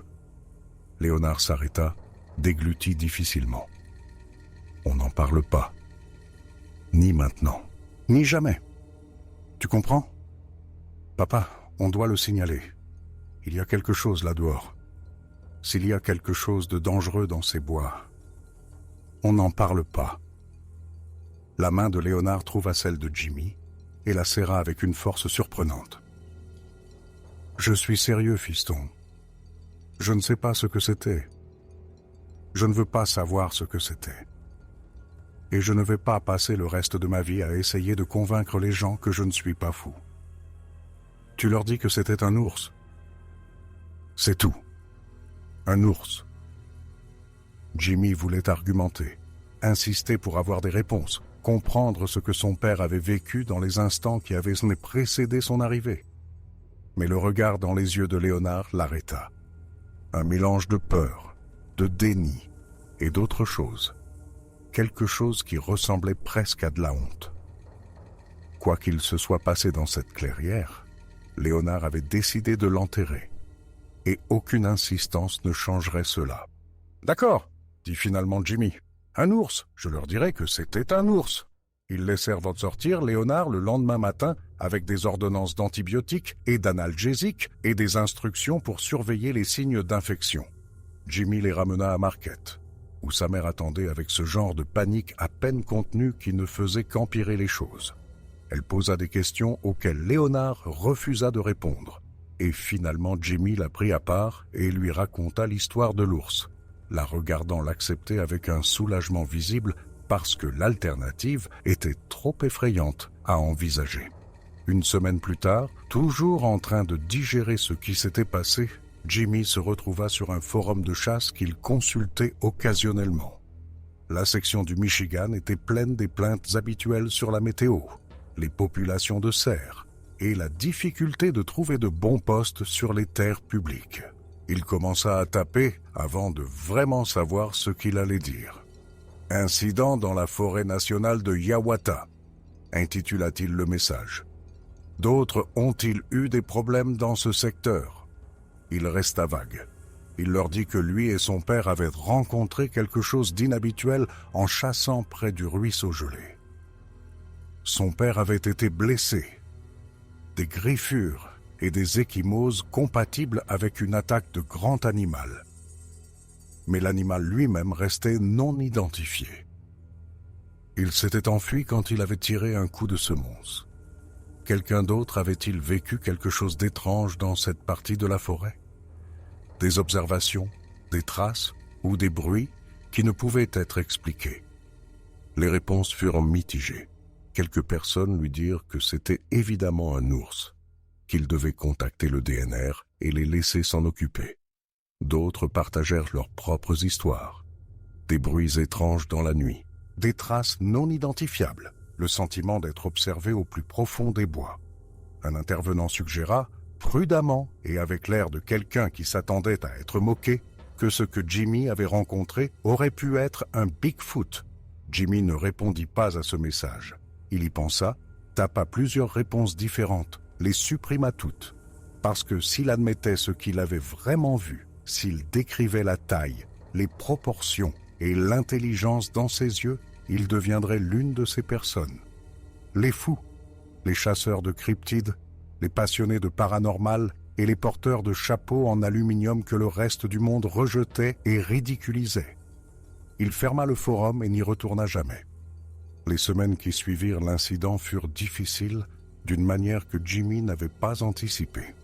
Léonard s'arrêta, déglutit difficilement. « On n'en parle pas. Ni maintenant, ni jamais. Tu comprends ? Papa, on doit le signaler. Il y a quelque chose là dehors. S'il y a quelque chose de dangereux dans ces bois, on n'en parle pas. » La main de Léonard trouva celle de Jimmy et la serra avec une force surprenante. « Je suis sérieux, fiston. Je ne sais pas ce que c'était. Je ne veux pas savoir ce que c'était. Et je ne vais pas passer le reste de ma vie à essayer de convaincre les gens que je ne suis pas fou. Tu leur dis que c'était un ours. C'est tout. Un ours. Jimmy voulait argumenter, insister pour avoir des réponses, comprendre ce que son père avait vécu dans les instants qui avaient précédé son arrivée. Mais le regard dans les yeux de Léonard l'arrêta. Un mélange de peur, de déni et d'autre chose. Quelque chose qui ressemblait presque à de la honte. Quoi qu'il se soit passé dans cette clairière, Léonard avait décidé de l'enterrer. Et aucune insistance ne changerait cela. « D'accord, » dit finalement Jimmy. « Un ours, je leur dirai que c'était un ours. » Ils laissèrent sortir Léonard le lendemain matin avec des ordonnances d'antibiotiques et d'analgésiques et des instructions pour surveiller les signes d'infection. Jimmy les ramena à Marquette, où sa mère attendait avec ce genre de panique à peine contenue qui ne faisait qu'empirer les choses. Elle posa des questions auxquelles Léonard refusa de répondre. Et finalement Jimmy la prit à part et lui raconta l'histoire de l'ours, la regardant l'accepter avec un soulagement visible parce que l'alternative était trop effrayante à envisager. Une semaine plus tard, toujours en train de digérer ce qui s'était passé, Jimmy se retrouva sur un forum de chasse qu'il consultait occasionnellement. La section du Michigan était pleine des plaintes habituelles sur la météo, les populations de cerfs et la difficulté de trouver de bons postes sur les terres publiques. Il commença à taper avant de vraiment savoir ce qu'il allait dire. « Incident dans la forêt nationale de Hiawatha », intitula-t-il le message. « D'autres ont-ils eu des problèmes dans ce secteur ?» Il resta vague. Il leur dit que lui et son père avaient rencontré quelque chose d'inhabituel en chassant près du ruisseau gelé. Son père avait été blessé. Des griffures et des ecchymoses compatibles avec une attaque de grand animal. Mais l'animal lui-même restait non identifié. Il s'était enfui quand il avait tiré un coup de semonce. Quelqu'un d'autre avait-il vécu quelque chose d'étrange dans cette partie de la forêt? Des observations, des traces ou des bruits qui ne pouvaient être expliqués. Les réponses furent mitigées. Quelques personnes lui dirent que c'était évidemment un ours, qu'il devait contacter le DNR et les laisser s'en occuper. D'autres partagèrent leurs propres histoires. Des bruits étranges dans la nuit, des traces non identifiables, le sentiment d'être observé au plus profond des bois. Un intervenant suggéra, prudemment et avec l'air de quelqu'un qui s'attendait à être moqué, que ce que Jimmy avait rencontré aurait pu être un Bigfoot. Jimmy ne répondit pas à ce message. Il y pensa, tapa plusieurs réponses différentes, les supprima toutes. Parce que s'il admettait ce qu'il avait vraiment vu, s'il décrivait la taille, les proportions et l'intelligence dans ses yeux, il deviendrait l'une de ces personnes. Les fous, les chasseurs de cryptides, les passionnés de paranormal et les porteurs de chapeaux en aluminium que le reste du monde rejetait et ridiculisait. Il ferma le forum et n'y retourna jamais. Les semaines qui suivirent l'incident furent difficiles d'une manière que Jimmy n'avait pas anticipée.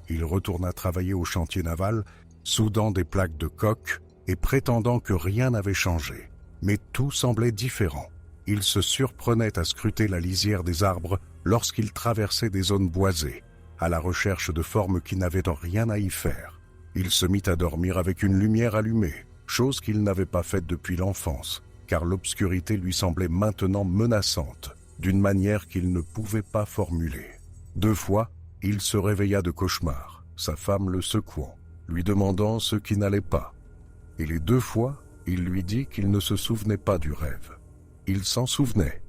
Il retourna travailler au chantier naval, soudant des plaques de coque et prétendant que rien n'avait changé. Mais tout semblait différent. Il se surprenait à scruter la lisière des arbres lorsqu'il traversait des zones boisées, à la recherche de formes qui n'avaient rien à y faire. Il se mit à dormir avec une lumière allumée, chose qu'il n'avait pas faite depuis l'enfance, car l'obscurité lui semblait maintenant menaçante, d'une manière qu'il ne pouvait pas formuler. 2 fois, il se réveilla de cauchemar, sa femme le secouant, lui demandant ce qui n'allait pas. Et les 2 fois, il lui dit qu'il ne se souvenait pas du rêve. Il s'en souvenait.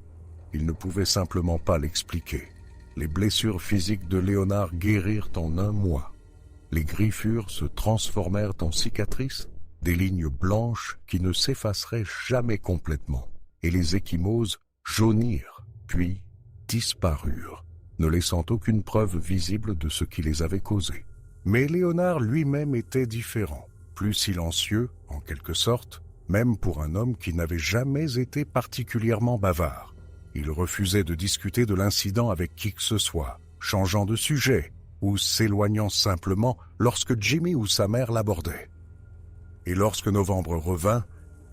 Il ne pouvait simplement pas l'expliquer. Les blessures physiques de Léonard guérirent en 1 mois. Les griffures se transformèrent en cicatrices, des lignes blanches qui ne s'effaceraient jamais complètement, et les ecchymoses jaunirent, puis disparurent, ne laissant aucune preuve visible de ce qui les avait causées. Mais Léonard lui-même était différent, plus silencieux, en quelque sorte, même pour un homme qui n'avait jamais été particulièrement bavard. Il refusait de discuter de l'incident avec qui que ce soit, changeant de sujet ou s'éloignant simplement lorsque Jimmy ou sa mère l'abordaient. Et lorsque novembre revint,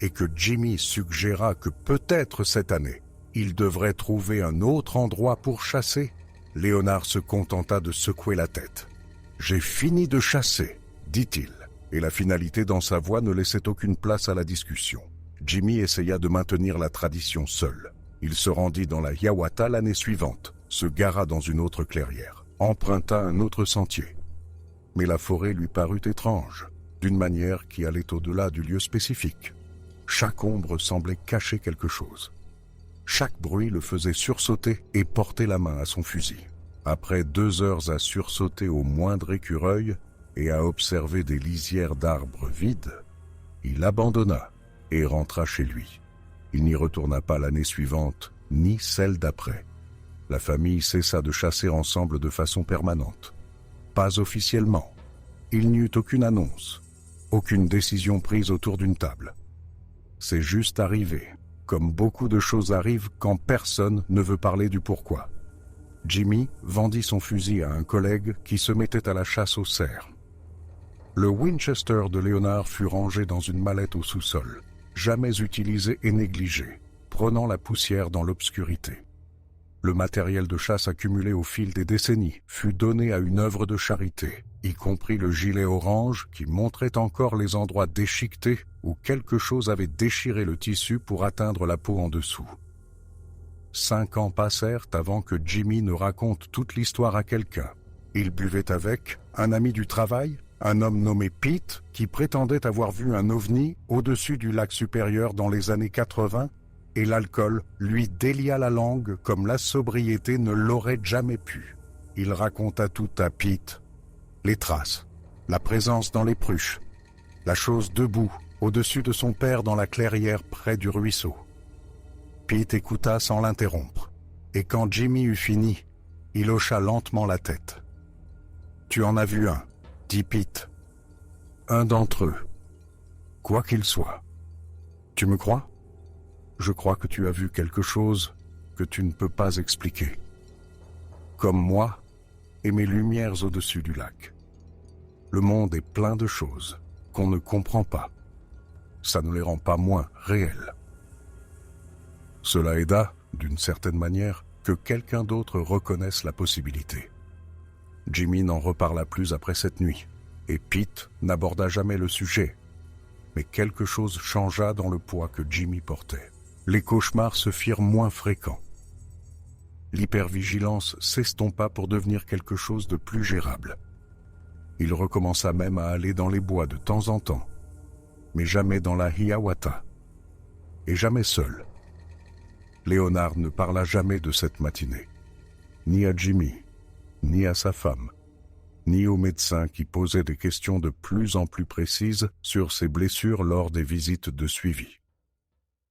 et que Jimmy suggéra que peut-être cette année, il devrait trouver un autre endroit pour chasser, Léonard se contenta de secouer la tête. « J'ai fini de chasser, dit-il, et la finalité dans sa voix ne laissait aucune place à la discussion. Jimmy essaya de maintenir la tradition seul. Il se rendit dans la Hiawatha l'année suivante, se gara dans une autre clairière, emprunta un autre sentier. Mais la forêt lui parut étrange, d'une manière qui allait au-delà du lieu spécifique. Chaque ombre semblait cacher quelque chose. Chaque bruit le faisait sursauter et porter la main à son fusil. Après 2 heures à sursauter au moindre écureuil et à observer des lisières d'arbres vides, il abandonna et rentra chez lui. Il n'y retourna pas l'année suivante, ni celle d'après. La famille cessa de chasser ensemble de façon permanente. Pas officiellement. Il n'y eut aucune annonce, aucune décision prise autour d'une table. C'est juste arrivé, comme beaucoup de choses arrivent quand personne ne veut parler du pourquoi. Jimmy vendit son fusil à un collègue qui se mettait à la chasse aux cerfs. Le Winchester de Léonard fut rangé dans une mallette au sous-sol, jamais utilisé et négligé, prenant la poussière dans l'obscurité. Le matériel de chasse accumulé au fil des décennies fut donné à une œuvre de charité, y compris le gilet orange qui montrait encore les endroits déchiquetés où quelque chose avait déchiré le tissu pour atteindre la peau en dessous. 5 ans passèrent avant que Jimmy ne raconte toute l'histoire à quelqu'un. Il buvait avec un ami du travail, un homme nommé Pete, qui prétendait avoir vu un ovni au-dessus du lac supérieur dans les années 80, et l'alcool lui délia la langue comme la sobriété ne l'aurait jamais pu. Il raconta tout à Pete. Les traces, la présence dans les pruches, la chose debout au-dessus de son père dans la clairière près du ruisseau. Pete écouta sans l'interrompre, et quand Jimmy eut fini, il hocha lentement la tête. « Tu en as vu un, » dit Pete. « Un d'entre eux, quoi qu'il soit. Tu me crois ? Je crois que tu as vu quelque chose que tu ne peux pas expliquer. Comme moi et mes lumières au-dessus du lac. Le monde est plein de choses qu'on ne comprend pas. Ça ne les rend pas moins réels. » Cela aida, d'une certaine manière, que quelqu'un d'autre reconnaisse la possibilité. Jimmy n'en reparla plus après cette nuit, et Pete n'aborda jamais le sujet. Mais quelque chose changea dans le poids que Jimmy portait. Les cauchemars se firent moins fréquents. L'hypervigilance s'estompa pour devenir quelque chose de plus gérable. Il recommença même à aller dans les bois de temps en temps, mais jamais dans la Hiawatha, et jamais seul. Léonard ne parla jamais de cette matinée, ni à Jimmy, ni à sa femme, ni au médecin qui posait des questions de plus en plus précises sur ses blessures lors des visites de suivi.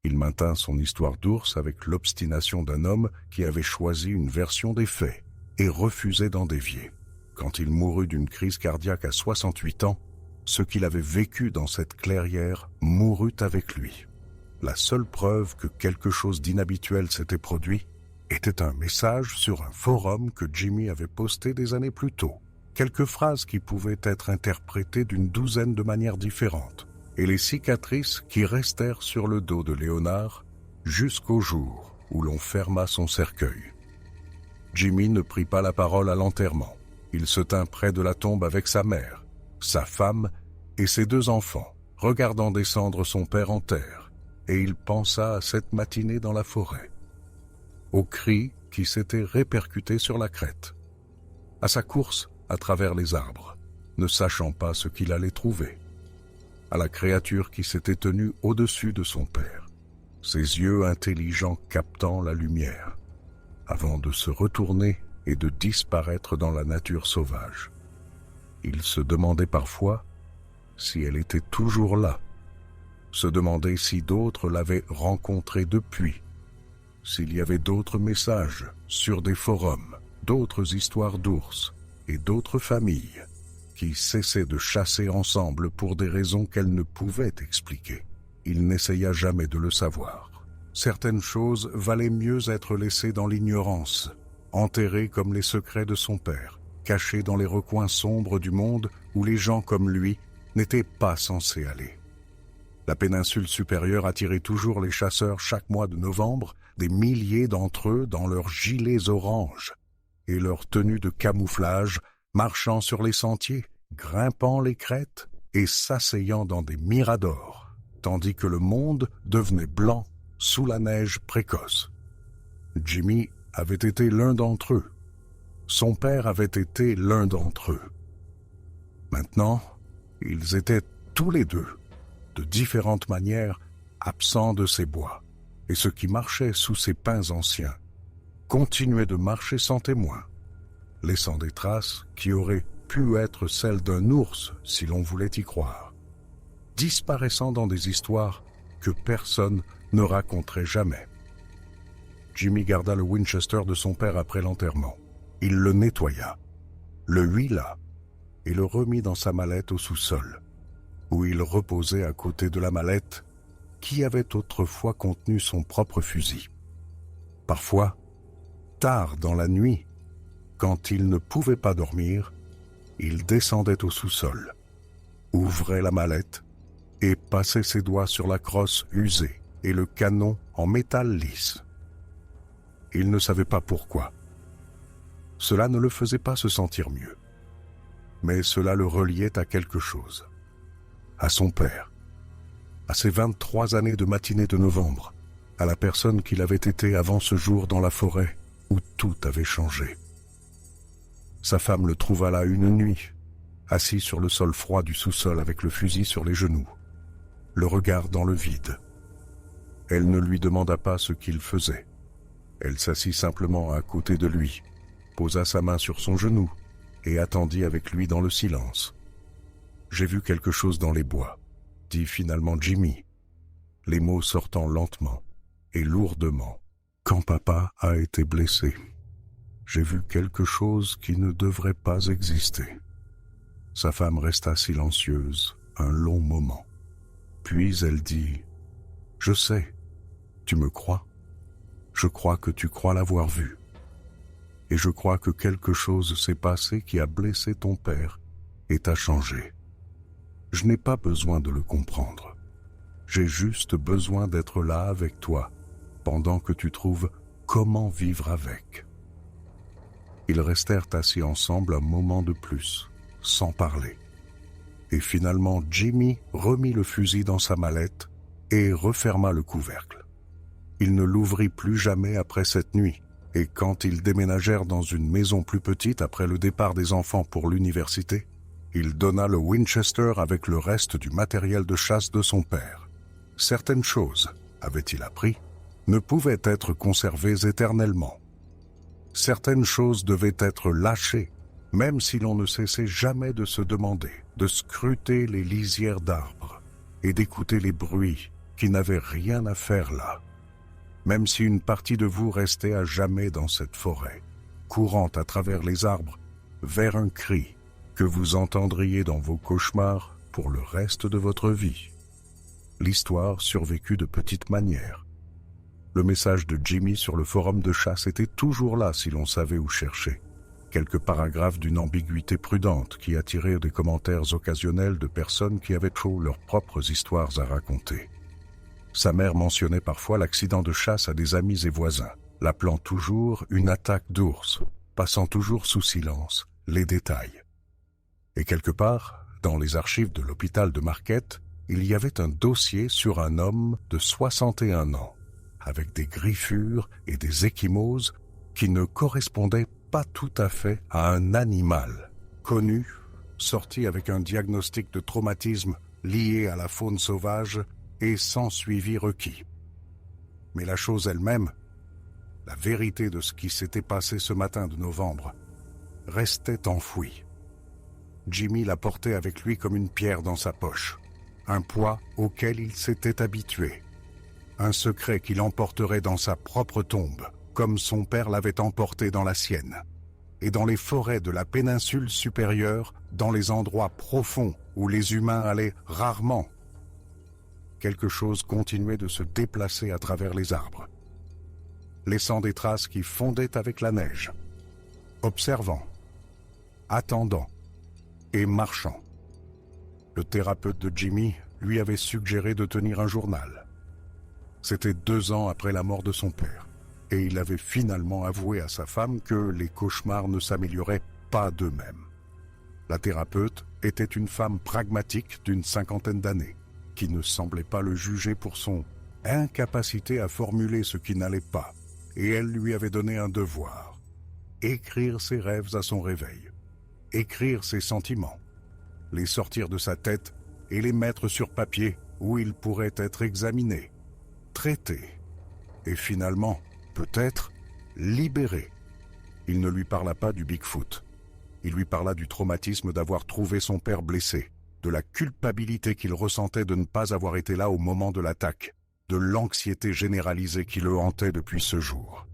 Il maintint son histoire d'ours avec l'obstination d'un homme qui avait choisi une version des faits et refusait d'en dévier. Quand il mourut d'une crise cardiaque à 68 ans, ce qu'il avait vécu dans cette clairière mourut avec lui. La seule preuve que quelque chose d'inhabituel s'était produit était un message sur un forum que Jimmy avait posté des années plus tôt. Quelques phrases qui pouvaient être interprétées d'une douzaine de manières différentes, et les cicatrices qui restèrent sur le dos de Léonard jusqu'au jour où l'on ferma son cercueil. Jimmy ne prit pas la parole à l'enterrement. Il se tint près de la tombe avec sa mère, sa femme et ses 2 enfants, regardant descendre son père en terre. Et il pensa à cette matinée dans la forêt, aux cris qui s'étaient répercutés sur la crête, à sa course à travers les arbres, ne sachant pas ce qu'il allait trouver, à la créature qui s'était tenue au-dessus de son père, ses yeux intelligents captant la lumière, avant de se retourner et de disparaître dans la nature sauvage. Il se demandait parfois si elle était toujours là, se demander si d'autres l'avaient rencontrée depuis, s'il y avait d'autres messages sur des forums, d'autres histoires d'ours et d'autres familles qui cessaient de chasser ensemble pour des raisons qu'elles ne pouvaient expliquer. Il n'essaya jamais de le savoir. Certaines choses valaient mieux être laissées dans l'ignorance, enterrées comme les secrets de son père, cachées dans les recoins sombres du monde où les gens comme lui n'étaient pas censés aller. La péninsule supérieure attirait toujours les chasseurs chaque mois de novembre, des milliers d'entre eux dans leurs gilets oranges et leurs tenues de camouflage, marchant sur les sentiers, grimpant les crêtes et s'asseyant dans des miradors, tandis que le monde devenait blanc sous la neige précoce. Jimmy avait été l'un d'entre eux. Son père avait été l'un d'entre eux. Maintenant, ils étaient tous les deux, de différentes manières, absents de ces bois, et ce qui marchait sous ces pins anciens continuait de marcher sans témoin, laissant des traces qui auraient pu être celles d'un ours si l'on voulait y croire, disparaissant dans des histoires que personne ne raconterait jamais. Jimmy garda le Winchester de son père après l'enterrement. Il le nettoya, le huila et le remit dans sa mallette au sous-sol, où il reposait à côté de la mallette qui avait autrefois contenu son propre fusil. Parfois, tard dans la nuit, quand il ne pouvait pas dormir, il descendait au sous-sol, ouvrait la mallette et passait ses doigts sur la crosse usée et le canon en métal lisse. Il ne savait pas pourquoi. Cela ne le faisait pas se sentir mieux. Mais cela le reliait à quelque chose. À son père. À ses 23 années de matinée de novembre. À la personne qu'il avait été avant ce jour dans la forêt où tout avait changé. Sa femme le trouva là une nuit, assis sur le sol froid du sous-sol avec le fusil sur les genoux, le regard dans le vide. Elle ne lui demanda pas ce qu'il faisait. Elle s'assit simplement à côté de lui, posa sa main sur son genou et attendit avec lui dans le silence. « J'ai vu quelque chose dans les bois », dit finalement Jimmy, les mots sortant lentement et lourdement. « Quand papa a été blessé, j'ai vu quelque chose qui ne devrait pas exister. » Sa femme resta silencieuse un long moment. Puis elle dit « Je sais, tu me crois ? Je crois que tu crois l'avoir vu. Et je crois que quelque chose s'est passé qui a blessé ton père et t'a changé. Je n'ai pas besoin de le comprendre. J'ai juste besoin d'être là avec toi pendant que tu trouves comment vivre avec. » Ils restèrent assis ensemble un moment de plus, sans parler. Et finalement, Jimmy remit le fusil dans sa mallette et referma le couvercle. Il ne l'ouvrit plus jamais après cette nuit, et quand ils déménagèrent dans une maison plus petite après le départ des enfants pour l'université, il donna le Winchester avec le reste du matériel de chasse de son père. Certaines choses, avait-il appris, ne pouvaient être conservées éternellement. Certaines choses devaient être lâchées, même si l'on ne cessait jamais de se demander, de scruter les lisières d'arbres et d'écouter les bruits qui n'avaient rien à faire là. Même si une partie de vous restait à jamais dans cette forêt, courant à travers les arbres vers un cri que vous entendriez dans vos cauchemars pour le reste de votre vie. L'histoire survécut de petites manières. Le message de Jimmy sur le forum de chasse était toujours là si l'on savait où chercher. Quelques paragraphes d'une ambiguïté prudente qui attiraient des commentaires occasionnels de personnes qui avaient trop leurs propres histoires à raconter. Sa mère mentionnait parfois l'accident de chasse à des amis et voisins, l'appelant toujours une attaque d'ours, passant toujours sous silence les détails. Et quelque part, dans les archives de l'hôpital de Marquette, il y avait un dossier sur un homme de 61 ans, avec des griffures et des ecchymoses qui ne correspondaient pas tout à fait à un animal connu, sorti avec un diagnostic de traumatisme lié à la faune sauvage et sans suivi requis. Mais la chose elle-même, la vérité de ce qui s'était passé ce matin de novembre, restait enfouie. Jimmy la portait avec lui comme une pierre dans sa poche, un poids auquel il s'était habitué, un secret qu'il emporterait dans sa propre tombe, comme son père l'avait emporté dans la sienne, et dans les forêts de la péninsule supérieure, dans les endroits profonds où les humains allaient rarement. Quelque chose continuait de se déplacer à travers les arbres, laissant des traces qui fondaient avec la neige, observant, attendant et marchant. Le thérapeute de Jimmy lui avait suggéré de tenir un journal. C'était 2 ans après la mort de son père, et il avait finalement avoué à sa femme que les cauchemars ne s'amélioraient pas d'eux-mêmes. La thérapeute était une femme pragmatique d'une 50aine d'années, qui ne semblait pas le juger pour son incapacité à formuler ce qui n'allait pas, et elle lui avait donné un devoir: écrire ses rêves à son réveil, écrire ses sentiments, les sortir de sa tête et les mettre sur papier où ils pourraient être examinés, traités, et finalement, peut-être, libérés. Il ne lui parla pas du Bigfoot. Il lui parla du traumatisme d'avoir trouvé son père blessé, de la culpabilité qu'il ressentait de ne pas avoir été là au moment de l'attaque, de l'anxiété généralisée qui le hantait depuis ce jour.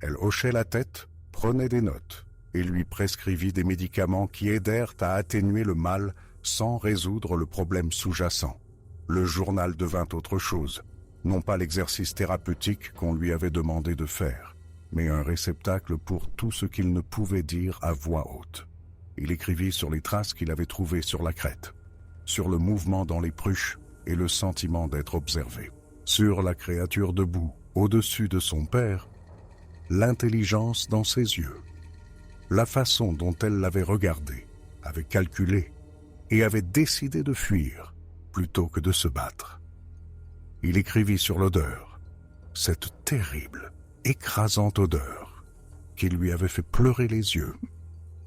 Elle hochait la tête, prenait des notes, et lui prescrivit des médicaments qui aidèrent à atténuer le mal sans résoudre le problème sous-jacent. Le journal devint autre chose, non pas l'exercice thérapeutique qu'on lui avait demandé de faire, mais un réceptacle pour tout ce qu'il ne pouvait dire à voix haute. Il écrivit sur les traces qu'il avait trouvées sur la crête, sur le mouvement dans les pruches et le sentiment d'être observé, sur la créature debout, au-dessus de son père, l'intelligence dans ses yeux, la façon dont elle l'avait regardé, avait calculé et avait décidé de fuir plutôt que de se battre. Il écrivit sur l'odeur, cette terrible, écrasante odeur qui lui avait fait pleurer les yeux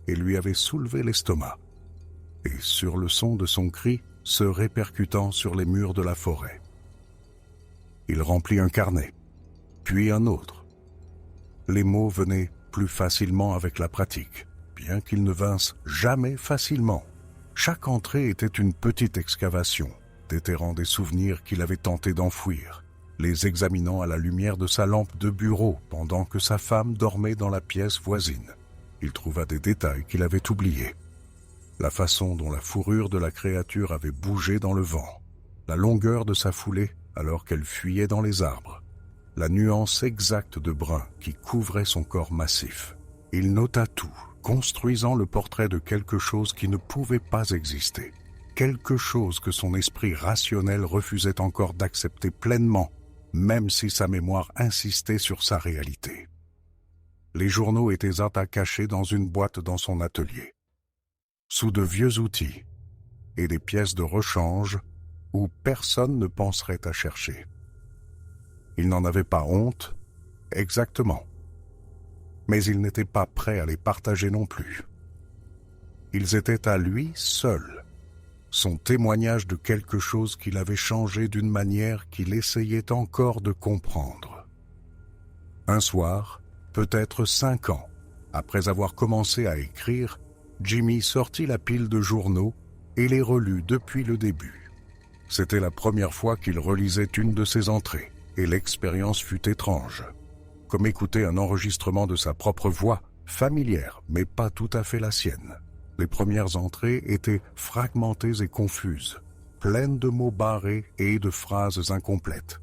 et lui avait soulevé l'estomac, et sur le son de son cri se répercutant sur les murs de la forêt. Il remplit un carnet, puis un autre. Les mots venaient plus facilement avec la pratique, bien qu'ils ne vinssent jamais facilement. Chaque entrée était une petite excavation, déterrant des souvenirs qu'il avait tenté d'enfouir, les examinant à la lumière de sa lampe de bureau pendant que sa femme dormait dans la pièce voisine. Il trouva des détails qu'il avait oubliés. La façon dont la fourrure de la créature avait bougé dans le vent, la longueur de sa foulée alors qu'elle fuyait dans les arbres, la nuance exacte de brun qui couvrait son corps massif. Il nota tout, construisant le portrait de quelque chose qui ne pouvait pas exister, quelque chose que son esprit rationnel refusait encore d'accepter pleinement, même si sa mémoire insistait sur sa réalité. Les journaux étaient attachés dans une boîte dans son atelier, sous de vieux outils et des pièces de rechange où personne ne penserait à chercher. Il n'en avait pas honte, exactement, mais il n'était pas prêt à les partager non plus. Ils étaient à lui seul, son témoignage de quelque chose qu'il avait changé d'une manière qu'il essayait encore de comprendre. Un soir, peut-être 5 ans, après avoir commencé à écrire, Jimmy sortit la pile de journaux et les relut depuis le début. C'était la première fois qu'il relisait une de ses entrées, et l'expérience fut étrange, comme écouter un enregistrement de sa propre voix, familière mais pas tout à fait la sienne. Les premières entrées étaient fragmentées et confuses, pleines de mots barrés et de phrases incomplètes.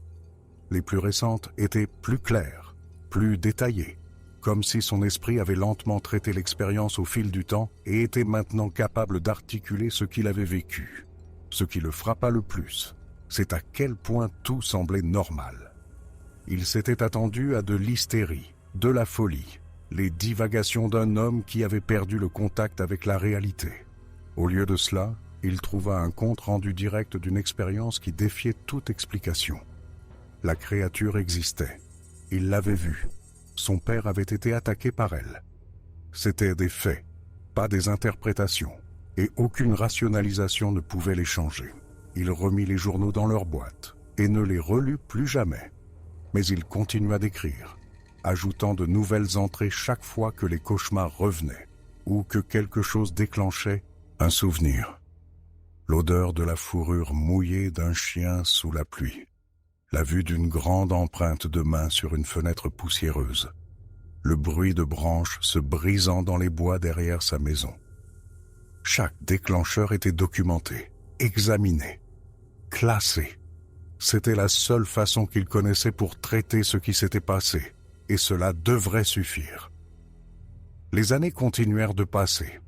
Les plus récentes étaient plus claires, plus détaillées, comme si son esprit avait lentement traité l'expérience au fil du temps et était maintenant capable d'articuler ce qu'il avait vécu. Ce qui le frappa le plus, c'est à quel point tout semblait normal. Il s'était attendu à de l'hystérie, de la folie, les divagations d'un homme qui avait perdu le contact avec la réalité. Au lieu de cela, il trouva un compte-rendu direct d'une expérience qui défiait toute explication. La créature existait. Il l'avait vue. Son père avait été attaqué par elle. C'étaient des faits, pas des interprétations, et aucune rationalisation ne pouvait les changer. Il remit les journaux dans leur boîte et ne les relut plus jamais. Mais il continua d'écrire, ajoutant de nouvelles entrées chaque fois que les cauchemars revenaient ou que quelque chose déclenchait un souvenir. L'odeur de la fourrure mouillée d'un chien sous la pluie, la vue d'une grande empreinte de main sur une fenêtre poussiéreuse, le bruit de branches se brisant dans les bois derrière sa maison. Chaque déclencheur était documenté, examiné, classé. C'était la seule façon qu'il connaissait pour traiter ce qui s'était passé, et cela devrait suffire. Les années continuèrent de passer.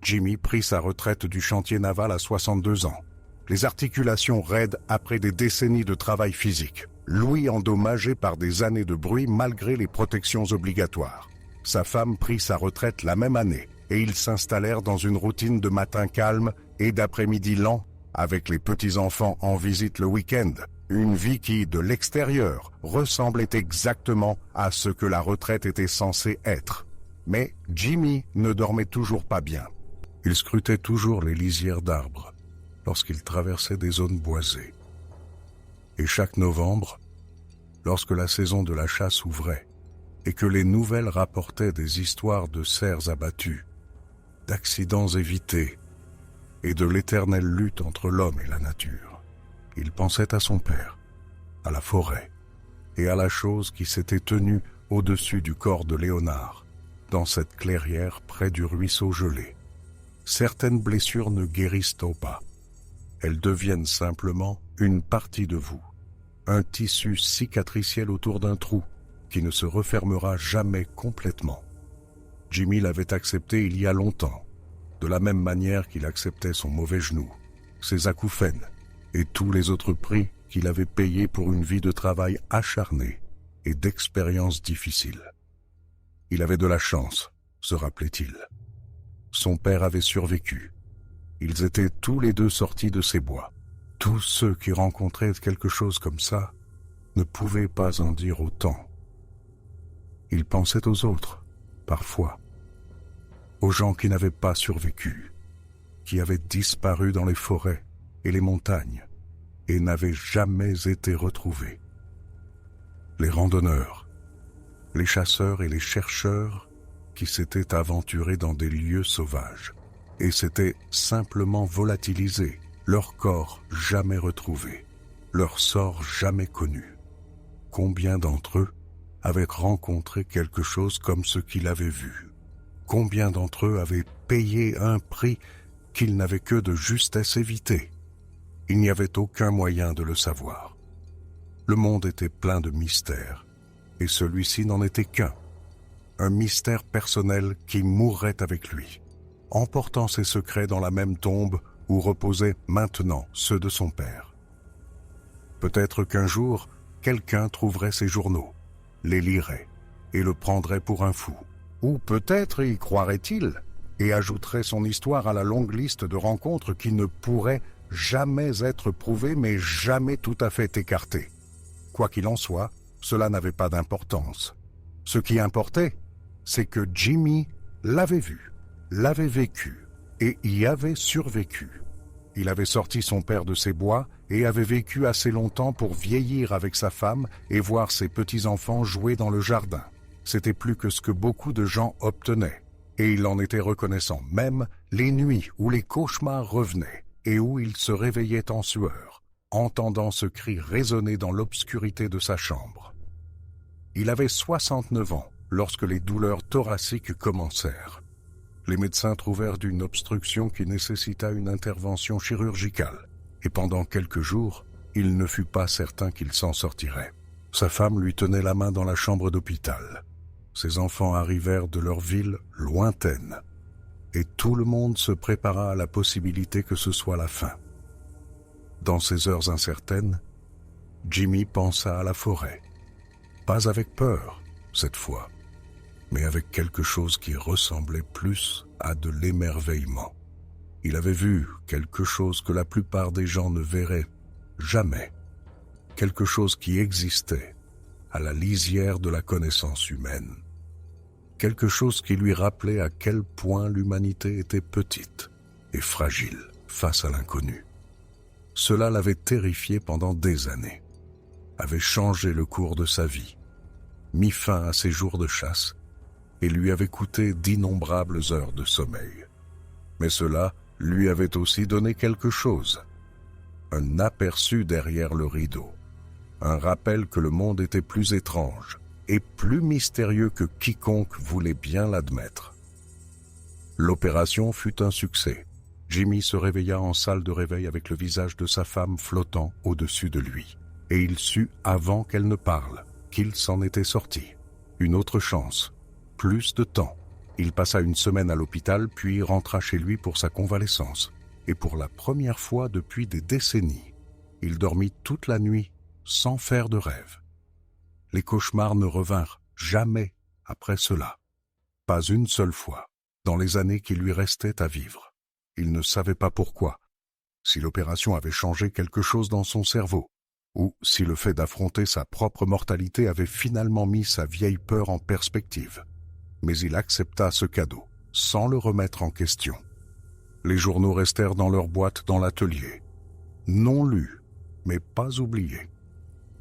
Jimmy prit sa retraite du chantier naval à 62 ans, les articulations raides après des décennies de travail physique, l'ouïe endommagée par des années de bruit malgré les protections obligatoires. Sa femme prit sa retraite la même année et ils s'installèrent dans une routine de matin calme et d'après-midi lent, avec les petits-enfants en visite le week-end. Une vie qui, de l'extérieur, ressemblait exactement à ce que la retraite était censée être. Mais Jimmy ne dormait toujours pas bien. Il scrutait toujours les lisières d'arbres lorsqu'il traversait des zones boisées. Et chaque novembre, lorsque la saison de la chasse ouvrait et que les nouvelles rapportaient des histoires de cerfs abattus, d'accidents évités et de l'éternelle lutte entre l'homme et la nature, il pensait à son père, à la forêt et à la chose qui s'était tenue au-dessus du corps de Léonard, dans cette clairière près du ruisseau gelé. Certaines blessures ne guérissent pas. Elles deviennent simplement une partie de vous, un tissu cicatriciel autour d'un trou qui ne se refermera jamais complètement. Jimmy l'avait accepté il y a longtemps, de la même manière qu'il acceptait son mauvais genou, ses acouphènes et tous les autres prix qu'il avait payés pour une vie de travail acharné et d'expériences difficiles. Il avait de la chance, se rappelait-il. Son père avait survécu. Ils étaient tous les deux sortis de ces bois. Tous ceux qui rencontraient quelque chose comme ça ne pouvaient pas en dire autant. Il pensait aux autres, parfois, aux gens qui n'avaient pas survécu, qui avaient disparu dans les forêts et les montagnes et n'avaient jamais été retrouvés. Les randonneurs, les chasseurs et les chercheurs qui s'étaient aventurés dans des lieux sauvages et s'étaient simplement volatilisés, leur corps jamais retrouvé, leur sort jamais connu. Combien d'entre eux avaient rencontré quelque chose comme ce qu'il avait vu? Combien d'entre eux avaient payé un prix qu'ils n'avaient que de justesse évité? Il n'y avait aucun moyen de le savoir. Le monde était plein de mystères, et celui-ci n'en était qu'un. Un mystère personnel qui mourrait avec lui, emportant ses secrets dans la même tombe où reposaient maintenant ceux de son père. Peut-être qu'un jour, quelqu'un trouverait ses journaux, les lirait et le prendrait pour un fou. Ou peut-être y croirait-il et ajouterait son histoire à la longue liste de rencontres qui ne pourraient jamais être prouvées mais jamais tout à fait écartées. Quoi qu'il en soit, cela n'avait pas d'importance. Ce qui importait, c'est que Jimmy l'avait vu, l'avait vécu et y avait survécu. Il avait sorti son père de ses bois et avait vécu assez longtemps pour vieillir avec sa femme et voir ses petits-enfants jouer dans le jardin. C'était plus que ce que beaucoup de gens obtenaient, et il en était reconnaissant, même les nuits où les cauchemars revenaient et où il se réveillait en sueur, entendant ce cri résonner dans l'obscurité de sa chambre. Il avait 69 ans lorsque les douleurs thoraciques commencèrent. Les médecins trouvèrent une obstruction qui nécessita une intervention chirurgicale, et pendant quelques jours, il ne fut pas certain qu'il s'en sortirait. Sa femme lui tenait la main dans la chambre d'hôpital. Ses enfants arrivèrent de leur ville lointaine, et tout le monde se prépara à la possibilité que ce soit la fin. Dans ces heures incertaines, Jimmy pensa à la forêt. Pas avec peur, cette fois, mais avec quelque chose qui ressemblait plus à de l'émerveillement. Il avait vu quelque chose que la plupart des gens ne verraient jamais, quelque chose qui existait à la lisière de la connaissance humaine, quelque chose qui lui rappelait à quel point l'humanité était petite et fragile face à l'inconnu. Cela l'avait terrifié pendant des années, avait changé le cours de sa vie, mis fin à ses jours de chasse et lui avait coûté d'innombrables heures de sommeil. Mais cela lui avait aussi donné quelque chose, un aperçu derrière le rideau, un rappel que le monde était plus étrange et plus mystérieux que quiconque voulait bien l'admettre. L'opération fut un succès. Jimmy se réveilla en salle de réveil avec le visage de sa femme flottant au-dessus de lui, et il sut, avant qu'elle ne parle, qu'il s'en était sorti. Une autre chance, plus de temps. Il passa une semaine à l'hôpital, puis rentra chez lui pour sa convalescence. et pour la première fois depuis des décennies, il dormit toute la nuit sans faire de rêve. Les cauchemars ne revinrent jamais après cela. Pas une seule fois, dans les années qui lui restaient à vivre. Il ne savait pas pourquoi, si l'opération avait changé quelque chose dans son cerveau, ou si le fait d'affronter sa propre mortalité avait finalement mis sa vieille peur en perspective. Mais il accepta ce cadeau, sans le remettre en question. Les journaux restèrent dans leur boîte dans l'atelier, non lus, mais pas oubliés.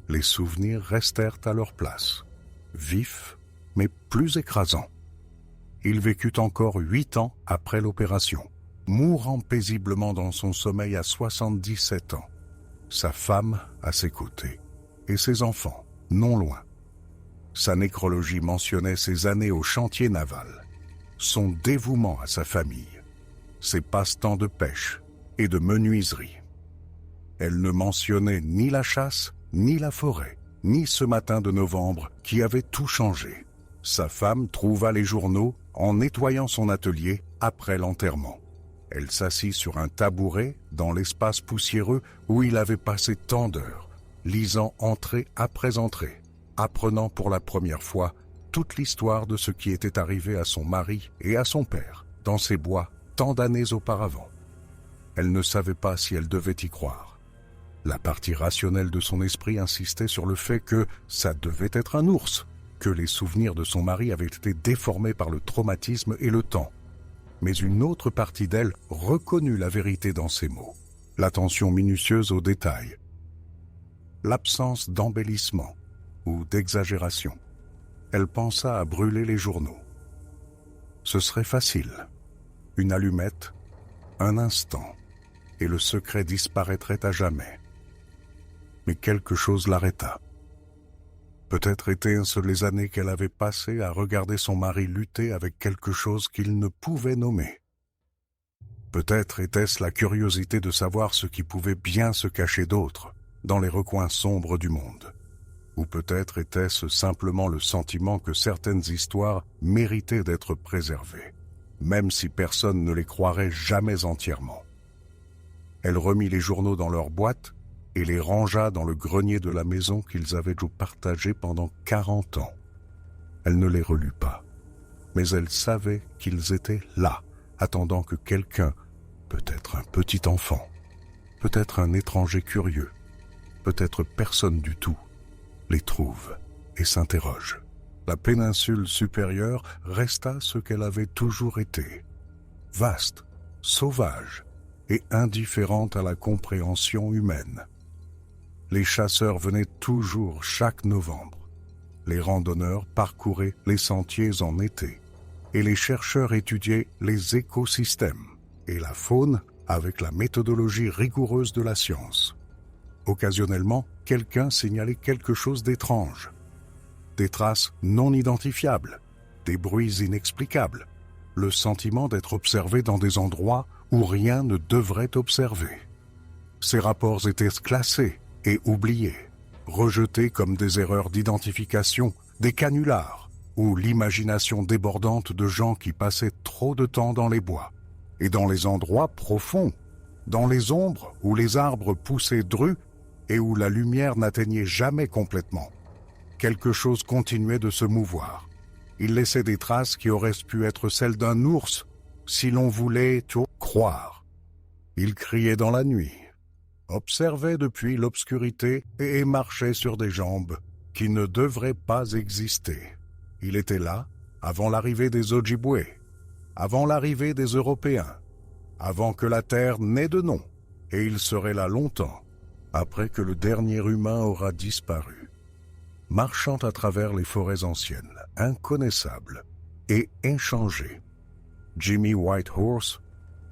Les souvenirs restèrent à leur place, vifs, mais plus écrasants. Il vécut encore 8 ans après l'opération, mourant paisiblement dans son sommeil à 77 ans. Sa femme à ses côtés, et ses enfants, non loin. Sa nécrologie mentionnait ses années au chantier naval, son dévouement à sa famille, ses passe-temps de pêche et de menuiserie. Elle ne mentionnait ni la chasse, ni la forêt, ni ce matin de novembre qui avait tout changé. Sa femme trouva les journaux en nettoyant son atelier après l'enterrement. Elle s'assit sur un tabouret dans l'espace poussiéreux où il avait passé tant d'heures, lisant entrée après entrée, apprenant pour la première fois toute l'histoire de ce qui était arrivé à son mari et à son père dans ces bois tant d'années auparavant. Elle ne savait pas si elle devait y croire. La partie rationnelle de son esprit insistait sur le fait que ça devait être un ours, que les souvenirs de son mari avaient été déformés par le traumatisme et le temps. Mais une autre partie d'elle reconnut la vérité dans ces mots, l'attention minutieuse aux détails, l'absence d'embellissement ou d'exagération. Elle pensa à brûler les journaux. Ce serait facile. Une allumette, un instant, et le secret disparaîtrait à jamais. Mais quelque chose l'arrêta. Peut-être étaient-ce les années qu'elle avait passées à regarder son mari lutter avec quelque chose qu'il ne pouvait nommer. Peut-être était-ce la curiosité de savoir ce qui pouvait bien se cacher d'autre dans les recoins sombres du monde. Ou peut-être était-ce simplement le sentiment que certaines histoires méritaient d'être préservées, même si personne ne les croirait jamais entièrement. Elle remit les journaux dans leur boîte et les rangea dans le grenier de la maison qu'ils avaient partagée pendant 40 ans. Elle ne les relut pas, mais elle savait qu'ils étaient là, attendant que quelqu'un, peut-être un petit enfant, peut-être un étranger curieux, peut-être personne du tout, les trouve et s'interroge. La péninsule supérieure resta ce qu'elle avait toujours été, vaste, sauvage et indifférente à la compréhension humaine. Les chasseurs venaient toujours chaque novembre. Les randonneurs parcouraient les sentiers en été. Et les chercheurs étudiaient les écosystèmes et la faune avec la méthodologie rigoureuse de la science. Occasionnellement, quelqu'un signalait quelque chose d'étrange. Des traces non identifiables, des bruits inexplicables, le sentiment d'être observé dans des endroits où rien ne devrait observer. Ces rapports étaient classés et oubliés, rejetés comme des erreurs d'identification, des canulars, ou l'imagination débordante de gens qui passaient trop de temps dans les bois, et dans les endroits profonds, dans les ombres où les arbres poussaient drus et où la lumière n'atteignait jamais complètement. Quelque chose continuait de se mouvoir. Il laissait des traces qui auraient pu être celles d'un ours, si l'on voulait tout croire. Il criait dans la nuit, observait depuis l'obscurité et marchait sur des jambes qui ne devraient pas exister. Il était là avant l'arrivée des Ojibwés, avant l'arrivée des Européens, avant que la Terre n'ait de nom, et il serait là longtemps, après que le dernier humain aura disparu. Marchant à travers les forêts anciennes, inconnaissables et inchangées, Jimmy Whitehorse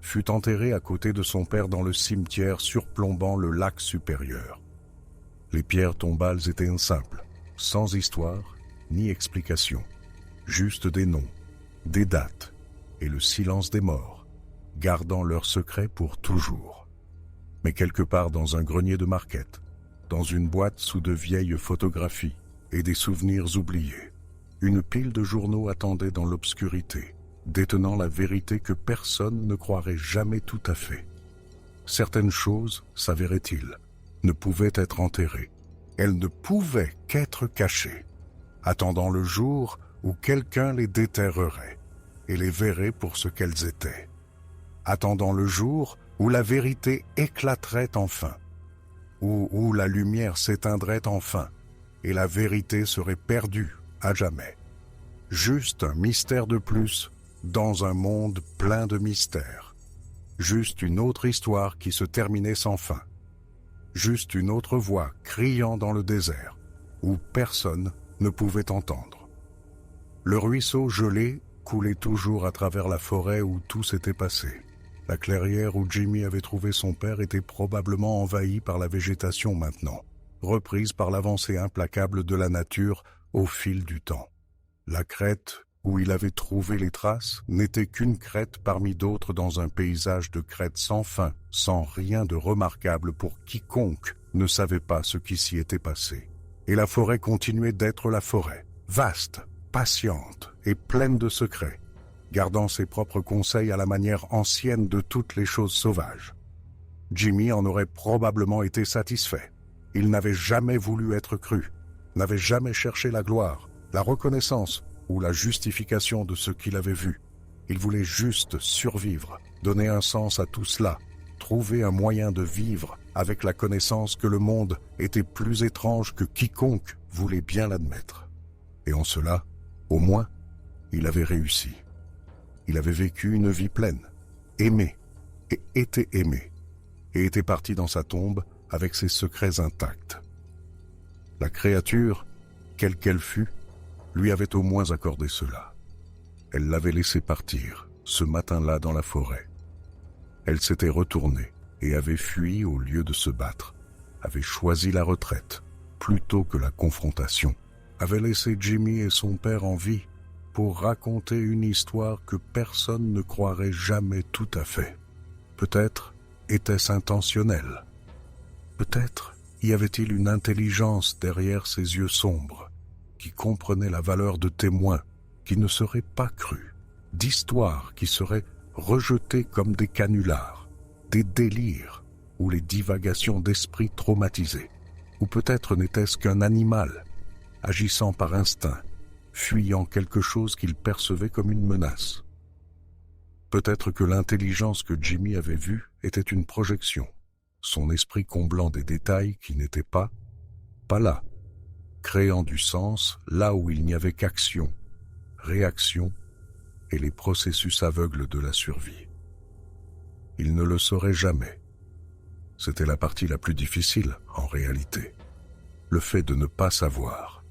fut enterré à côté de son père dans le cimetière surplombant le lac supérieur. Les pierres tombales étaient simples, sans histoire ni explication, juste des noms, des dates et le silence des morts, gardant leur secret pour toujours. Mais quelque part dans un grenier de Marquette, dans une boîte sous de vieilles photographies et des souvenirs oubliés, une pile de journaux attendait dans l'obscurité, détenant la vérité que personne ne croirait jamais tout à fait. certaines choses, s'avérait-il, ne pouvaient être enterrées. Elles ne pouvaient qu'être cachées, attendant le jour où quelqu'un les déterrerait et les verrait pour ce qu'elles étaient, attendant le jour où la vérité éclaterait enfin, où la lumière s'éteindrait enfin et la vérité serait perdue à jamais. Juste un mystère de plus dans un monde plein de mystères. Juste une autre histoire qui se terminait sans fin. Juste une autre voix criant dans le désert, où personne ne pouvait entendre. Le ruisseau gelé coulait toujours à travers la forêt où tout s'était passé. La clairière où Jimmy avait trouvé son père était probablement envahie par la végétation maintenant, reprise par l'avancée implacable de la nature au fil du temps. La crête où il avait trouvé les traces n'était qu'une crête parmi d'autres dans un paysage de crêtes sans fin, sans rien de remarquable pour quiconque ne savait pas ce qui s'y était passé. Et la forêt continuait d'être la forêt, vaste, patiente et pleine de secrets, gardant ses propres conseils à la manière ancienne de toutes les choses sauvages. Jimmy en aurait probablement été satisfait. Il n'avait jamais voulu être cru, n'avait jamais cherché la gloire, la reconnaissance ou la justification de ce qu'il avait vu. Il voulait juste survivre, donner un sens à tout cela, trouver un moyen de vivre avec la connaissance que le monde était plus étrange que quiconque voulait bien l'admettre. Et en cela, au moins, il avait réussi. Il avait vécu une vie pleine, aimé et été aimé, et était parti dans sa tombe avec ses secrets intacts. La créature, quelle qu'elle fût, lui avait au moins accordé cela. Elle l'avait laissé partir, ce matin-là dans la forêt. Elle s'était retournée et avait fui au lieu de se battre, avait choisi la retraite plutôt que la confrontation, avait laissé Jimmy et son père en vie pour raconter une histoire que personne ne croirait jamais tout à fait. Peut-être était-ce intentionnel. Peut-être y avait-il une intelligence derrière ses yeux sombres, qui comprenait la valeur de témoins qui ne seraient pas crus, d'histoires qui seraient rejetées comme des canulars, des délires ou les divagations d'esprits traumatisés. Ou peut-être n'était-ce qu'un animal, agissant par instinct, fuyant quelque chose qu'il percevait comme une menace. Peut-être que l'intelligence que Jimmy avait vue était une projection, son esprit comblant des détails qui n'étaient pas là, créant du sens là où il n'y avait qu'action, réaction et les processus aveugles de la survie. Il ne le saurait jamais. C'était la partie la plus difficile, en réalité. Le fait de ne pas savoir.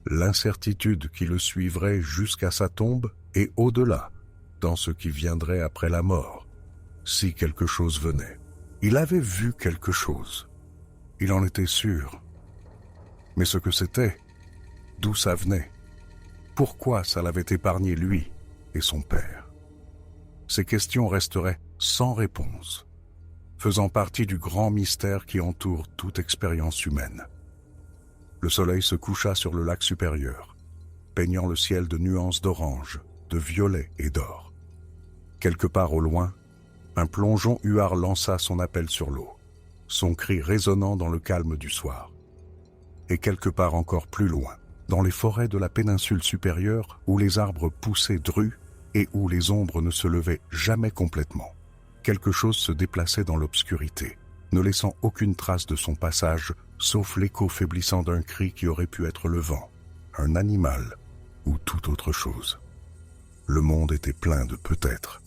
L'incertitude qui le suivrait jusqu'à sa tombe et au-delà, dans ce qui viendrait après la mort, si quelque chose venait. Il avait vu quelque chose. Il en était sûr. Mais ce que c'était, d'où ça venait, pourquoi ça l'avait épargné lui et son père. Ces questions resteraient sans réponse, faisant partie du grand mystère qui entoure toute expérience humaine. Le soleil se coucha sur le lac supérieur, peignant le ciel de nuances d'orange, de violet et d'or. Quelque part au loin, un plongeon huard lança son appel sur l'eau, son cri résonnant dans le calme du soir. Et quelque part encore plus loin, dans les forêts de la péninsule supérieure où les arbres poussaient drus et où les ombres ne se levaient jamais complètement, quelque chose se déplaçait dans l'obscurité, ne laissant aucune trace de son passage, sauf l'écho faiblissant d'un cri qui aurait pu être le vent, un animal ou toute autre chose. Le monde était plein de peut-être.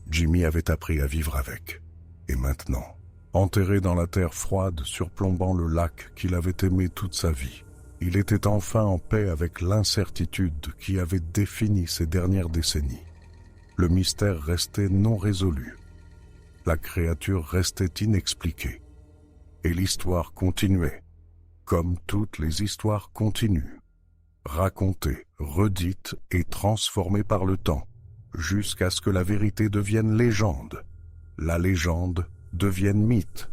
Jimmy avait appris à vivre avec. Et maintenant, enterré dans la terre froide surplombant le lac qu'il avait aimé toute sa vie, il était enfin en paix avec l'incertitude qui avait défini ces dernières décennies. Le mystère restait non résolu. La créature restait inexpliquée. Et l'histoire continuait, comme toutes les histoires continuent, racontée, redite et transformée par le temps, jusqu'à ce que la vérité devienne légende, la légende devienne mythe,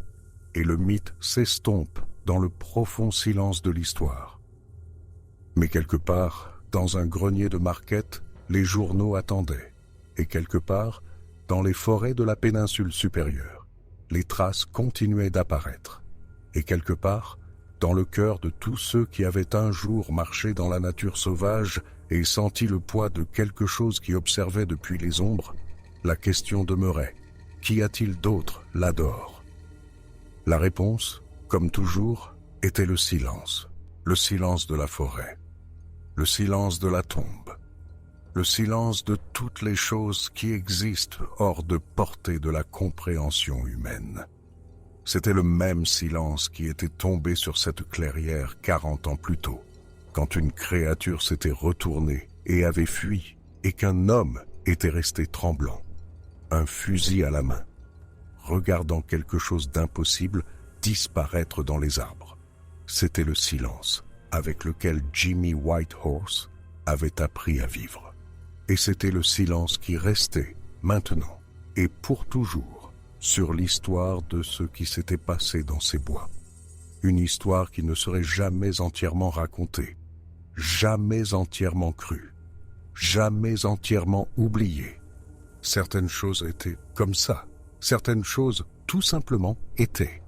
et le mythe s'estompe dans le profond silence de l'histoire. Mais quelque part, dans un grenier de Marquette, les journaux attendaient, et quelque part, dans les forêts de la péninsule supérieure, les traces continuaient d'apparaître. Et quelque part, dans le cœur de tous ceux qui avaient un jour marché dans la nature sauvage et senti le poids de quelque chose qui observait depuis les ombres, la question demeurait: qu'y a-t-il d'autre là-dehors? La réponse, comme toujours, était le silence de la forêt, le silence de la tombe, le silence de toutes les choses qui existent hors de portée de la compréhension humaine. C'était le même silence qui était tombé sur cette clairière 40 ans plus tôt, quand une créature s'était retournée et avait fui, et qu'un homme était resté tremblant, un fusil à la main, regardant quelque chose d'impossible disparaître dans les arbres. C'était le silence avec lequel Jimmy Whitehorse avait appris à vivre. Et c'était le silence qui restait, maintenant, et pour toujours, sur l'histoire de ce qui s'était passé dans ces bois. Une histoire qui ne serait jamais entièrement racontée, jamais entièrement crue, jamais entièrement oubliée. Certaines choses étaient comme ça, certaines choses tout simplement étaient.